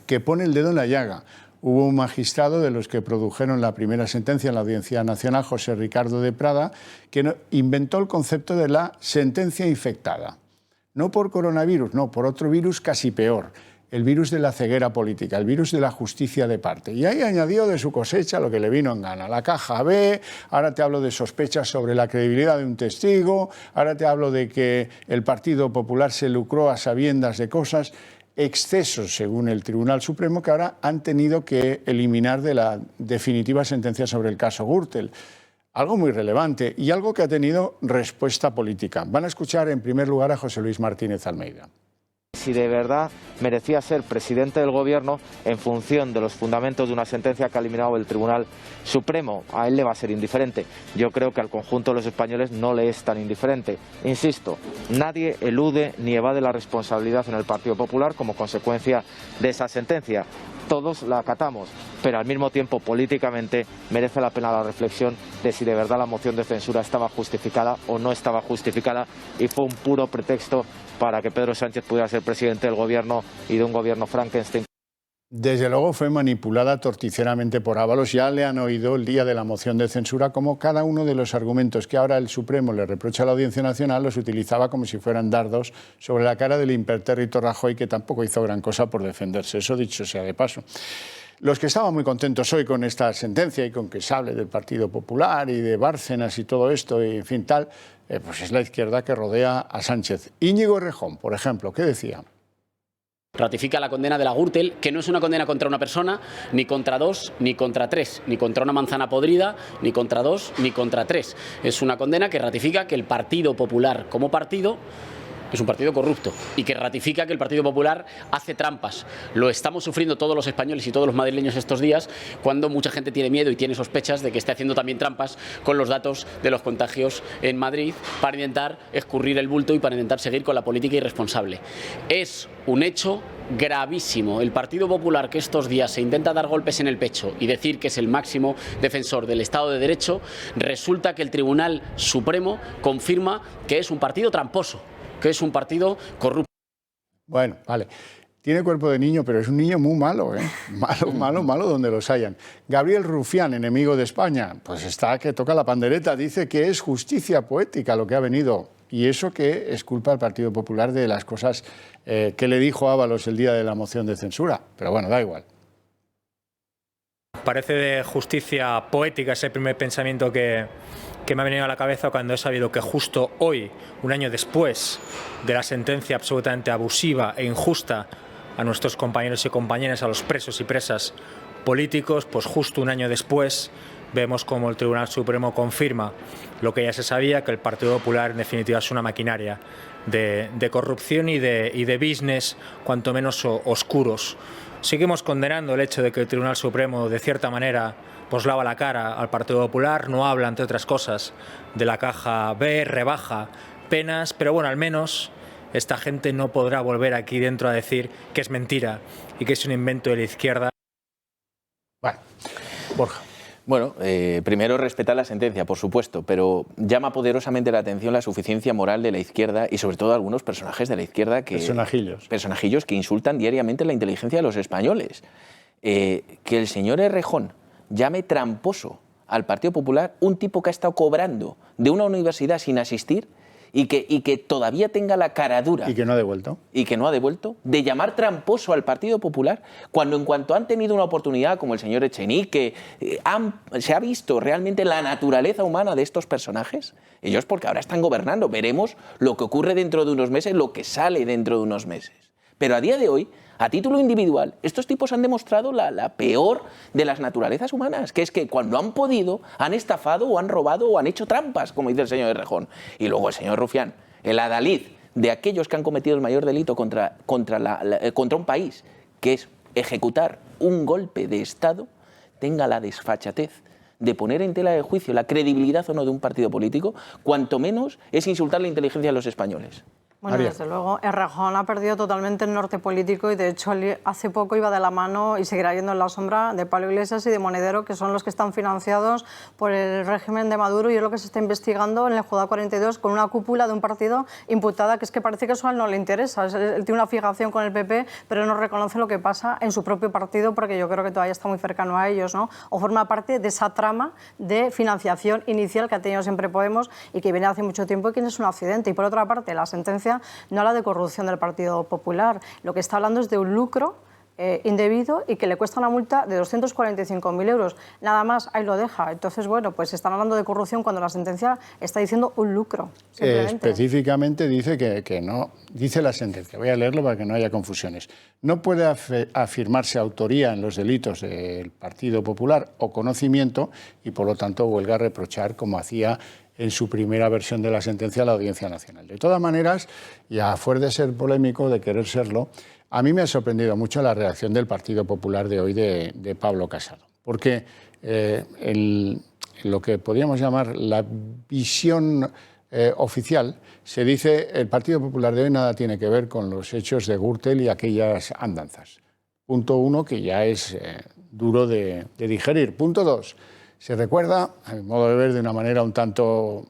que pone el dedo en la llaga. Hubo un magistrado de los que produjeron la primera sentencia en la Audiencia Nacional, José Ricardo de Prada, que inventó el concepto de la sentencia infectada. No por coronavirus, no, por otro virus casi peor, el virus de la ceguera política, el virus de la justicia de parte. Y ahí añadió de su cosecha lo que le vino en gana. La caja B, ahora te hablo de sospechas sobre la credibilidad de un testigo, ahora te hablo de que el Partido Popular se lucró a sabiendas de cosas, excesos, según el Tribunal Supremo, que ahora han tenido que eliminar de la definitiva sentencia sobre el caso Gürtel. Algo muy relevante y algo que ha tenido respuesta política. Van a escuchar en primer lugar a José Luis Martínez Almeida. Si de verdad merecía ser presidente del Gobierno en función de los fundamentos de una sentencia que ha eliminado el Tribunal Supremo, a él le va a ser indiferente. Yo creo que al conjunto de los españoles no le es tan indiferente. Insisto, nadie elude ni evade la responsabilidad en el Partido Popular como consecuencia de esa sentencia. Todos la acatamos, pero al mismo tiempo políticamente merece la pena la reflexión de si de verdad la moción de censura estaba justificada o no estaba justificada y fue un puro pretexto para que Pedro Sánchez pudiera ser presidente del Gobierno y de un Gobierno Frankenstein. Desde luego fue manipulada torticeramente por Ábalos. Ya le han oído el día de la moción de censura como cada uno de los argumentos que ahora el Supremo le reprocha a la Audiencia Nacional los utilizaba como si fueran dardos sobre la cara del impertérrito Rajoy, que tampoco hizo gran cosa por defenderse. Eso dicho sea de paso. Los que estaban muy contentos hoy con esta sentencia y con que se hable del Partido Popular y de Bárcenas y todo esto, y en fin tal, pues es la izquierda que rodea a Sánchez. Íñigo Errejón, por ejemplo, ¿qué decía? Ratifica la condena de la Gürtel, que no es una condena contra una persona, ni contra dos, ni contra tres, ni contra una manzana podrida, ni contra dos, ni contra tres. Es una condena que ratifica que el Partido Popular como partido es un partido corrupto y que ratifica que el Partido Popular hace trampas. Lo estamos sufriendo todos los españoles y todos los madrileños estos días, cuando mucha gente tiene miedo y tiene sospechas de que esté haciendo también trampas con los datos de los contagios en Madrid para intentar escurrir el bulto y para intentar seguir con la política irresponsable. Es un hecho gravísimo. El Partido Popular, que estos días se intenta dar golpes en el pecho y decir que es el máximo defensor del Estado de Derecho, resulta que el Tribunal Supremo confirma que es un partido tramposo, que es un partido corrupto. Bueno, vale. Tiene cuerpo de niño, pero es un niño muy malo, ¿eh? Malo donde los hayan. Gabriel Rufián, enemigo de España, pues está que toca la pandereta, dice que es justicia poética lo que ha venido. Y eso que es culpa del Partido Popular de las cosas que le dijo Ábalos el día de la moción de censura. Pero bueno, da igual. Parece de justicia poética ese primer pensamiento que que me ha venido a la cabeza cuando he sabido que justo hoy, un año después de la sentencia absolutamente abusiva e injusta a nuestros compañeros y compañeras, a los presos y presas políticos, pues justo un año después vemos como el Tribunal Supremo confirma lo que ya se sabía, que el Partido Popular en definitiva es una maquinaria de corrupción y de business cuanto menos oscuros. Seguimos condenando el hecho de que el Tribunal Supremo de cierta manera pues lava la cara al Partido Popular, no habla entre otras cosas de la caja B, rebaja penas, pero bueno, al menos esta gente no podrá volver aquí dentro a decir que es mentira y que es un invento de la izquierda. Bueno, Borja. Bueno, primero respetar la sentencia, por supuesto, pero llama poderosamente la atención la suficiencia moral de la izquierda y sobre todo algunos personajes de la izquierda que... Personajillos que insultan diariamente la inteligencia de los españoles. Que el señor Errejón llame tramposo al Partido Popular un tipo que ha estado cobrando de una universidad sin asistir y que todavía tenga la caradura... Y que no ha devuelto. Y que no ha devuelto, de llamar tramposo al Partido Popular, cuando en cuanto han tenido una oportunidad, como el señor Echenique, se ha visto realmente la naturaleza humana de estos personajes. Ellos porque ahora están gobernando. Veremos lo que ocurre dentro de unos meses, lo que sale dentro de unos meses. Pero a día de hoy, a título individual, estos tipos han demostrado la peor de las naturalezas humanas, que es que cuando han podido, han estafado o han robado o han hecho trampas, como dice el señor Errejón. Y luego el señor Rufián, el adalid de aquellos que han cometido el mayor delito contra un país, que es ejecutar un golpe de Estado, tenga la desfachatez de poner en tela de juicio la credibilidad o no de un partido político, cuanto menos es insultar la inteligencia de los españoles. Bueno, desde luego, Errejón ha perdido totalmente el norte político y de hecho hace poco iba de la mano y seguirá yendo en la sombra de Pablo Iglesias y de Monedero, que son los que están financiados por el régimen de Maduro y es lo que se está investigando en el Juzgado 42 con una cúpula de un partido imputada, que es que parece que eso a él no le interesa. Él tiene una fijación con el PP, pero no reconoce lo que pasa en su propio partido porque yo creo que todavía está muy cercano a ellos, ¿no? O forma parte de esa trama de financiación inicial que ha tenido siempre Podemos y que viene hace mucho tiempo y que es un accidente. Y por otra parte, la sentencia no habla de corrupción del Partido Popular. Lo que está hablando es de un lucro indebido y que le cuesta una multa de 245.000 euros. Nada más, ahí lo deja. Entonces, bueno, pues están hablando de corrupción cuando la sentencia está diciendo un lucro. Específicamente dice que no, dice la sentencia, voy a leerlo para que no haya confusiones. No puede afirmarse autoría en los delitos del Partido Popular o conocimiento y, por lo tanto, huelga a reprochar, como hacía en su primera versión de la sentencia a la Audiencia Nacional. De todas maneras, y a fuer de ser polémico, de querer serlo, a mí me ha sorprendido mucho la reacción del Partido Popular de hoy de Pablo Casado, porque lo que podríamos llamar la visión oficial, se dice el Partido Popular de hoy nada tiene que ver con los hechos de Gürtel y aquellas andanzas. Punto 1, que ya es duro de digerir. Punto 2, se recuerda, a mi modo de ver, de una manera un tanto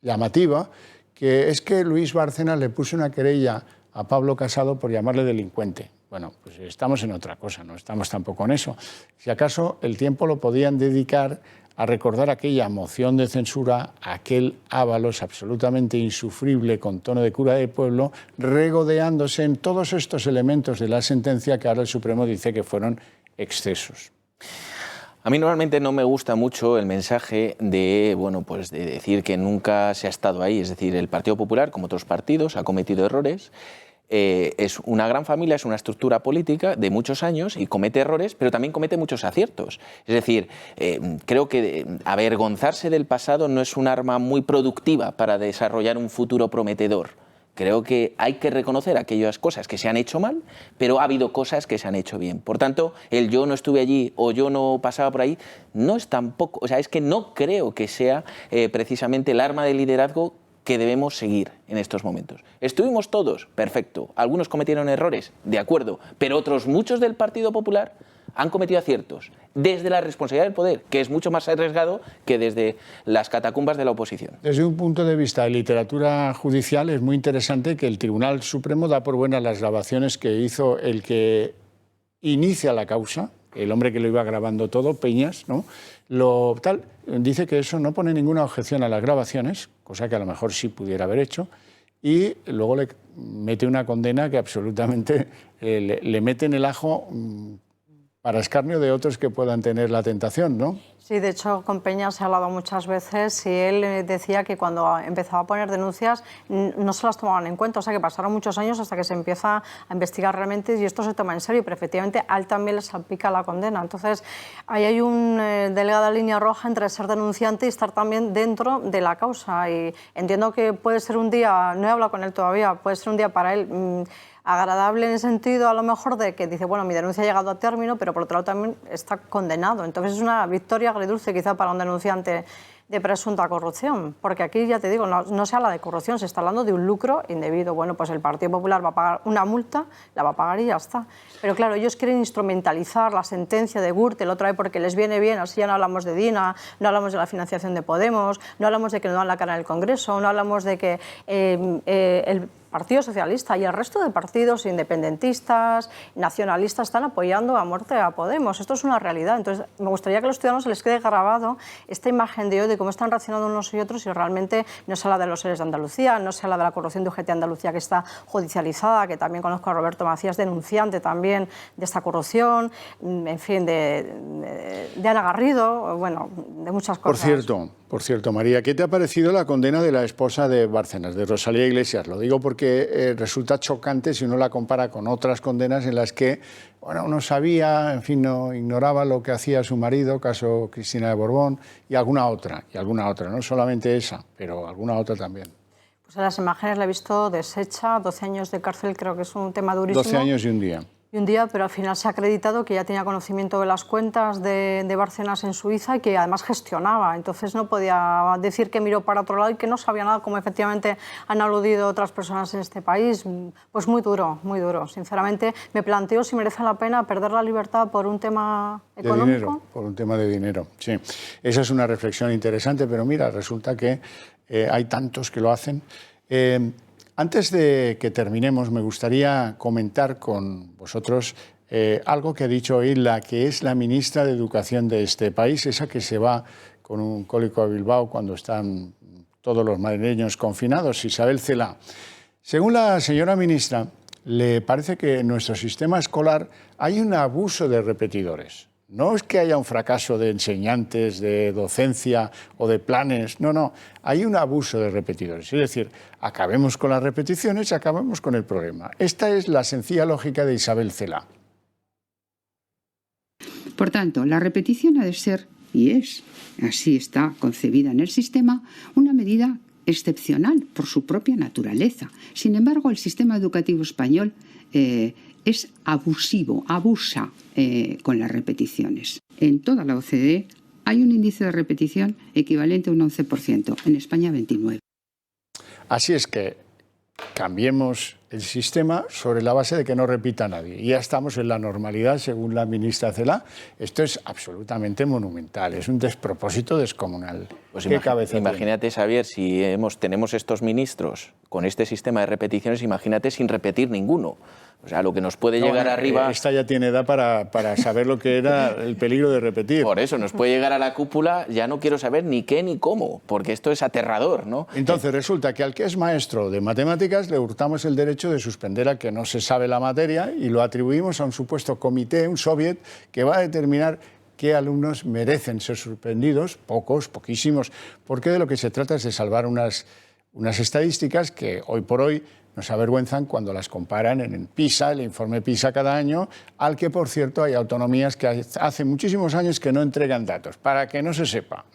llamativa, que es que Luis Bárcenas le puso una querella a Pablo Casado por llamarle delincuente. Bueno, pues estamos en otra cosa, no estamos tampoco en eso. Si acaso el tiempo lo podían dedicar a recordar aquella moción de censura, aquel Ábalos absolutamente insufrible con tono de cura de pueblo, regodeándose en todos estos elementos de la sentencia que ahora el Supremo dice que fueron excesos. A mí normalmente no me gusta mucho el mensaje de, pues de decir que nunca se ha estado ahí. Es decir, el Partido Popular, como otros partidos, ha cometido errores. Es una gran familia, es una estructura política de muchos años y comete errores, pero también comete muchos aciertos. Es decir, creo que avergonzarse del pasado no es un arma muy productiva para desarrollar un futuro prometedor. Creo que hay que reconocer aquellas cosas que se han hecho mal, pero ha habido cosas que se han hecho bien. Por tanto, el yo no estuve allí o yo no pasaba por ahí, no es tampoco, o sea, es que no creo que sea precisamente el arma de liderazgo que debemos seguir en estos momentos. ¿Estuvimos todos? Perfecto. ¿Algunos cometieron errores? De acuerdo. Pero otros muchos del Partido Popular han cometido aciertos desde la responsabilidad del poder, que es mucho más arriesgado que desde las catacumbas de la oposición. Desde un punto de vista de literatura judicial es muy interesante que el Tribunal Supremo da por buenas las grabaciones que hizo el que inicia la causa, el hombre que lo iba grabando todo, Peñas, ¿no? Dice que eso no pone ninguna objeción a las grabaciones, cosa que a lo mejor sí pudiera haber hecho, y luego le mete una condena que absolutamente le mete en el ajo para escarnio de otros que puedan tener la tentación, ¿no? Sí, de hecho, con Peña se ha hablado muchas veces y él decía que cuando empezaba a poner denuncias no se las tomaban en cuenta, o sea que pasaron muchos años hasta que se empieza a investigar realmente y esto se toma en serio, pero efectivamente a él también le salpica la condena. Entonces, ahí hay una delgada línea roja entre ser denunciante y estar también dentro de la causa. Y entiendo que puede ser un día, no he hablado con él todavía, puede ser un día para él agradable en el sentido a lo mejor de que dice, bueno, mi denuncia ha llegado a término, pero por otro lado también está condenado. Entonces es una victoria agridulce quizá para un denunciante de presunta corrupción, porque aquí, ya te digo, no se habla de corrupción, se está hablando de un lucro indebido. Bueno, pues el Partido Popular va a pagar una multa, la va a pagar y ya está. Pero claro, ellos quieren instrumentalizar la sentencia de Gürtel otra vez porque les viene bien, así ya no hablamos de Dina, no hablamos de la financiación de Podemos, no hablamos de que no dan la cara en el Congreso, no hablamos de que el Partido Socialista y el resto de partidos independentistas, nacionalistas, están apoyando a muerte a Podemos. Esto es una realidad. Entonces, me gustaría que a los ciudadanos se les quede grabado esta imagen de hoy de cómo están reaccionando unos y otros y realmente no se habla de los seres de Andalucía, no se habla de la corrupción de UGT Andalucía que está judicializada, que también conozco a Roberto Macías, denunciante también de esta corrupción, en fin, de Ana Garrido, bueno, de muchas cosas. Por cierto, María, ¿qué te ha parecido la condena de la esposa de Bárcenas, de Rosalía Iglesias? Lo digo porque resulta chocante si uno la compara con otras condenas en las que, bueno, uno sabía, en fin, no ignoraba lo que hacía su marido, caso Cristina de Borbón, y alguna otra, no solamente esa, pero alguna otra también. Pues en las imágenes la he visto deshecha, 12 años de cárcel, creo que es un tema durísimo. 12 años y un día. Pero al final se ha acreditado que ya tenía conocimiento de las cuentas de Bárcenas en Suiza y que además gestionaba. Entonces no podía decir que miró para otro lado y que no sabía nada, como efectivamente han aludido otras personas en este país. Pues muy duro, muy duro. Sinceramente me planteo si merece la pena perder la libertad por un tema económico. De dinero, por un tema de dinero, sí. Esa es una reflexión interesante, pero mira, resulta que hay tantos que lo hacen. Antes de que terminemos, me gustaría comentar con vosotros algo que ha dicho hoy la que es la ministra de Educación de este país, esa que se va con un cólico a Bilbao cuando están todos los madrileños confinados, Isabel Celaá. Según la señora ministra, le parece que en nuestro sistema escolar hay un abuso de repetidores. No es que haya un fracaso de enseñantes, de docencia o de planes, no, hay un abuso de repetidores. Es decir, acabemos con las repeticiones y acabemos con el problema. Esta es la sencilla lógica de Isabel Celaá. Por tanto, la repetición ha de ser, y es, así está concebida en el sistema, una medida excepcional por su propia naturaleza. Sin embargo, el sistema educativo español es abusivo, abusa con las repeticiones. En toda la OCDE hay un índice de repetición equivalente a un 11%, en España 29%. Así es que cambiemos el sistema sobre la base de que no repita nadie. Y ya estamos en la normalidad, según la ministra Celaá. Esto es absolutamente monumental, es un despropósito descomunal. Pues imagínate, Xavier, si tenemos estos ministros con este sistema de repeticiones, imagínate sin repetir ninguno. O sea, lo que nos puede llegar arriba... Esta ya tiene edad para saber lo que era el peligro de repetir. Por eso, nos puede llegar a la cúpula, ya no quiero saber ni qué ni cómo, porque esto es aterrador, ¿no? Entonces resulta que al que es maestro de matemáticas le hurtamos el derecho de suspender a que no se sabe la materia y lo atribuimos a un supuesto comité, un soviet, que va a determinar qué alumnos merecen ser suspendidos, pocos, poquísimos, porque de lo que se trata es de salvar unas estadísticas que hoy por hoy nos avergüenzan cuando las comparan en el PISA, el informe PISA cada año, al que, por cierto, hay autonomías que hace muchísimos años que no entregan datos, para que no se sepa.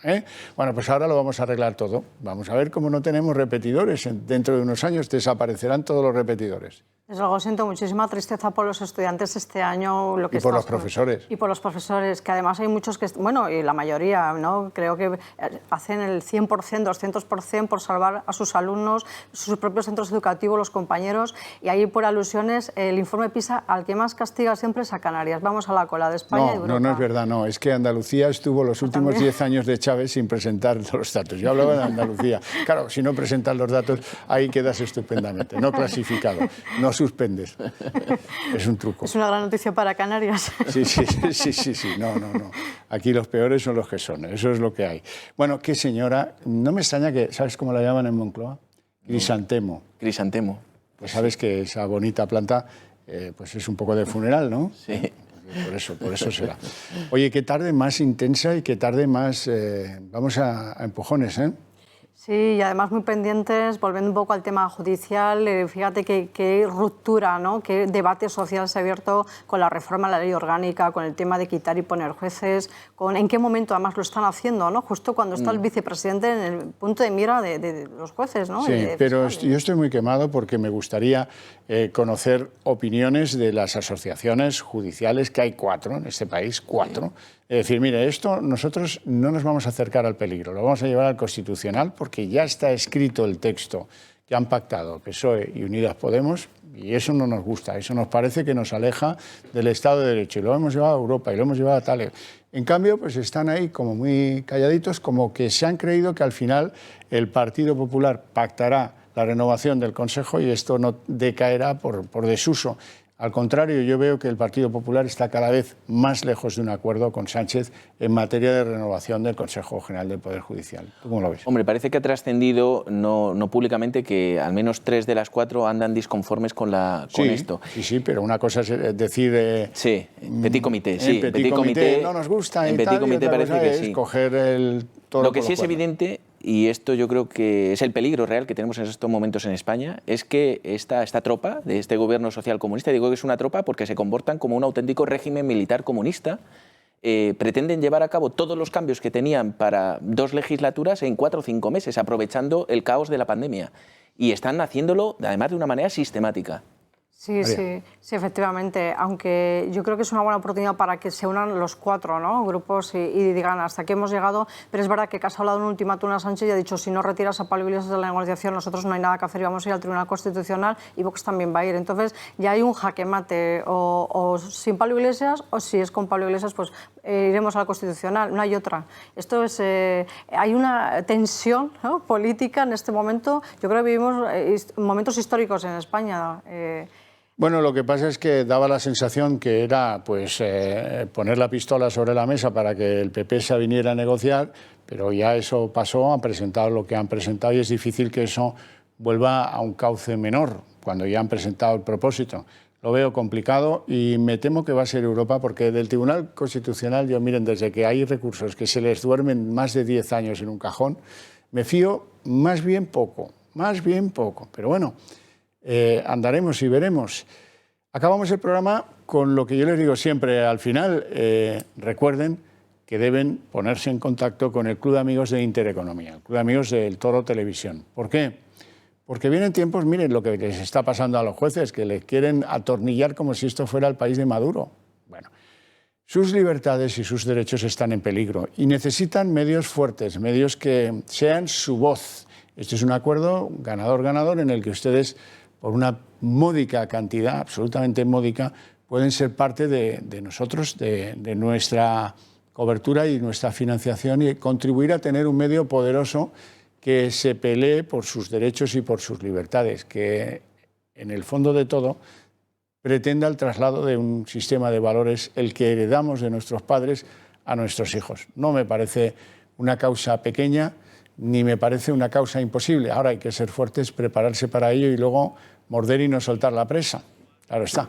Bueno, pues ahora lo vamos a arreglar todo. Vamos a ver cómo no tenemos repetidores. Dentro de unos años desaparecerán todos los repetidores. Desde luego siento muchísima tristeza por los estudiantes este año. Y por los profesores. Y por los profesores, que además hay muchos que, bueno, y la mayoría, ¿no? Creo que hacen el 100%, 200% por salvar a sus alumnos, sus propios centros educativos, los compañeros, y ahí por alusiones el informe PISA al que más castiga siempre es a Canarias. Vamos a la cola de España y Europa. No es verdad, no. Es que Andalucía estuvo los últimos 10 años de Chávez sin presentar los datos. Yo hablaba de Andalucía. Claro, si no presentan los datos, ahí quedas estupendamente. No clasificado, no suspendes. Es un truco. Es una gran noticia para Canarias. Sí. No. Aquí los peores son los que son. Eso es lo que hay. Bueno, qué señora. No me extraña que, ¿sabes cómo la llaman en Moncloa? Crisantemo. Crisantemo. Pues sabes que esa bonita planta pues es un poco de funeral, ¿no? Sí. Por eso será. Oye, qué tarde más intensa y qué tarde más... vamos a empujones, ¿eh? Sí, y además muy pendientes, volviendo un poco al tema judicial, fíjate qué ruptura, ¿no? Qué debate social se ha abierto con la reforma de la ley orgánica, con el tema de quitar y poner jueces, en qué momento además lo están haciendo, ¿no? Justo cuando está el vicepresidente en el punto de mira de los jueces, ¿no? Sí, pero yo estoy muy quemado porque me gustaría conocer opiniones de las asociaciones judiciales, que hay 4 en este país, 4. Es decir, mire, esto nosotros no nos vamos a acercar al peligro, lo vamos a llevar al Constitucional porque ya está escrito el texto que han pactado PSOE y Unidas Podemos y eso no nos gusta, eso nos parece que nos aleja del Estado de Derecho y lo hemos llevado a Europa y lo hemos llevado a tal. En cambio, pues están ahí como muy calladitos, como que se han creído que al final el Partido Popular pactará la renovación del Consejo y esto no decaerá por desuso. Al contrario, yo veo que el Partido Popular está cada vez más lejos de un acuerdo con Sánchez en materia de renovación del Consejo General del Poder Judicial. ¿Tú cómo lo ves? Hombre, parece que ha trascendido, no públicamente, que al menos 3 de las 4 andan disconformes con esto. Sí, pero una cosa es decir... sí, petit comité, sí. Petit comité no nos gusta en y petit tal, comité y otra parece cosa que es sí. coger el toro Lo que por sí los es cuernos. evidente, y esto yo creo que es el peligro real que tenemos en estos momentos en España, es que esta tropa de este gobierno social comunista, digo que es una tropa porque se comportan como un auténtico régimen militar comunista, pretenden llevar a cabo todos los cambios que tenían para 2 legislaturas en 4 o 5 meses, aprovechando el caos de la pandemia. Y están haciéndolo, además, de una manera sistemática. Sí, efectivamente, aunque yo creo que es una buena oportunidad para que se unan los 4, ¿no? grupos y digan hasta aquí hemos llegado, pero es verdad que has hablado en un ultimátum a Sánchez y ha dicho si no retiras a Pablo Iglesias de la negociación nosotros no hay nada que hacer y vamos a ir al Tribunal Constitucional y Vox también va a ir. Entonces ya hay un jaque mate, o sin Pablo Iglesias o si es con Pablo Iglesias pues iremos al Constitucional, no hay otra. Esto es, hay una tensión, ¿no? política en este momento, yo creo que vivimos momentos históricos en España. Bueno, lo que pasa es que daba la sensación que era pues, poner la pistola sobre la mesa para que el PP se viniera a negociar, pero ya eso pasó, han presentado lo que han presentado y es difícil que eso vuelva a un cauce menor cuando ya han presentado el propósito. Lo veo complicado y me temo que va a ser Europa porque del Tribunal Constitucional, yo miren, desde que hay recursos que se les duermen más de 10 años en un cajón, me fío más bien poco, pero bueno... andaremos y veremos. Acabamos el programa con lo que yo les digo siempre al final. Recuerden que deben ponerse en contacto con el Club de Amigos de Intereconomía, el Club de Amigos del Toro Televisión. ¿Por qué? Porque vienen tiempos, miren lo que les está pasando a los jueces, que les quieren atornillar como si esto fuera el país de Maduro. Bueno, sus libertades y sus derechos están en peligro y necesitan medios fuertes, medios que sean su voz. Este es un acuerdo ganador-ganador en el que ustedes, por una módica cantidad, absolutamente módica, pueden ser parte de nosotros, de nuestra cobertura y nuestra financiación y contribuir a tener un medio poderoso que se pelee por sus derechos y por sus libertades, que en el fondo de todo pretenda el traslado de un sistema de valores, el que heredamos de nuestros padres a nuestros hijos. No me parece una causa pequeña, ni me parece una causa imposible. Ahora hay que ser fuertes, prepararse para ello y luego morder y no soltar la presa. Claro está.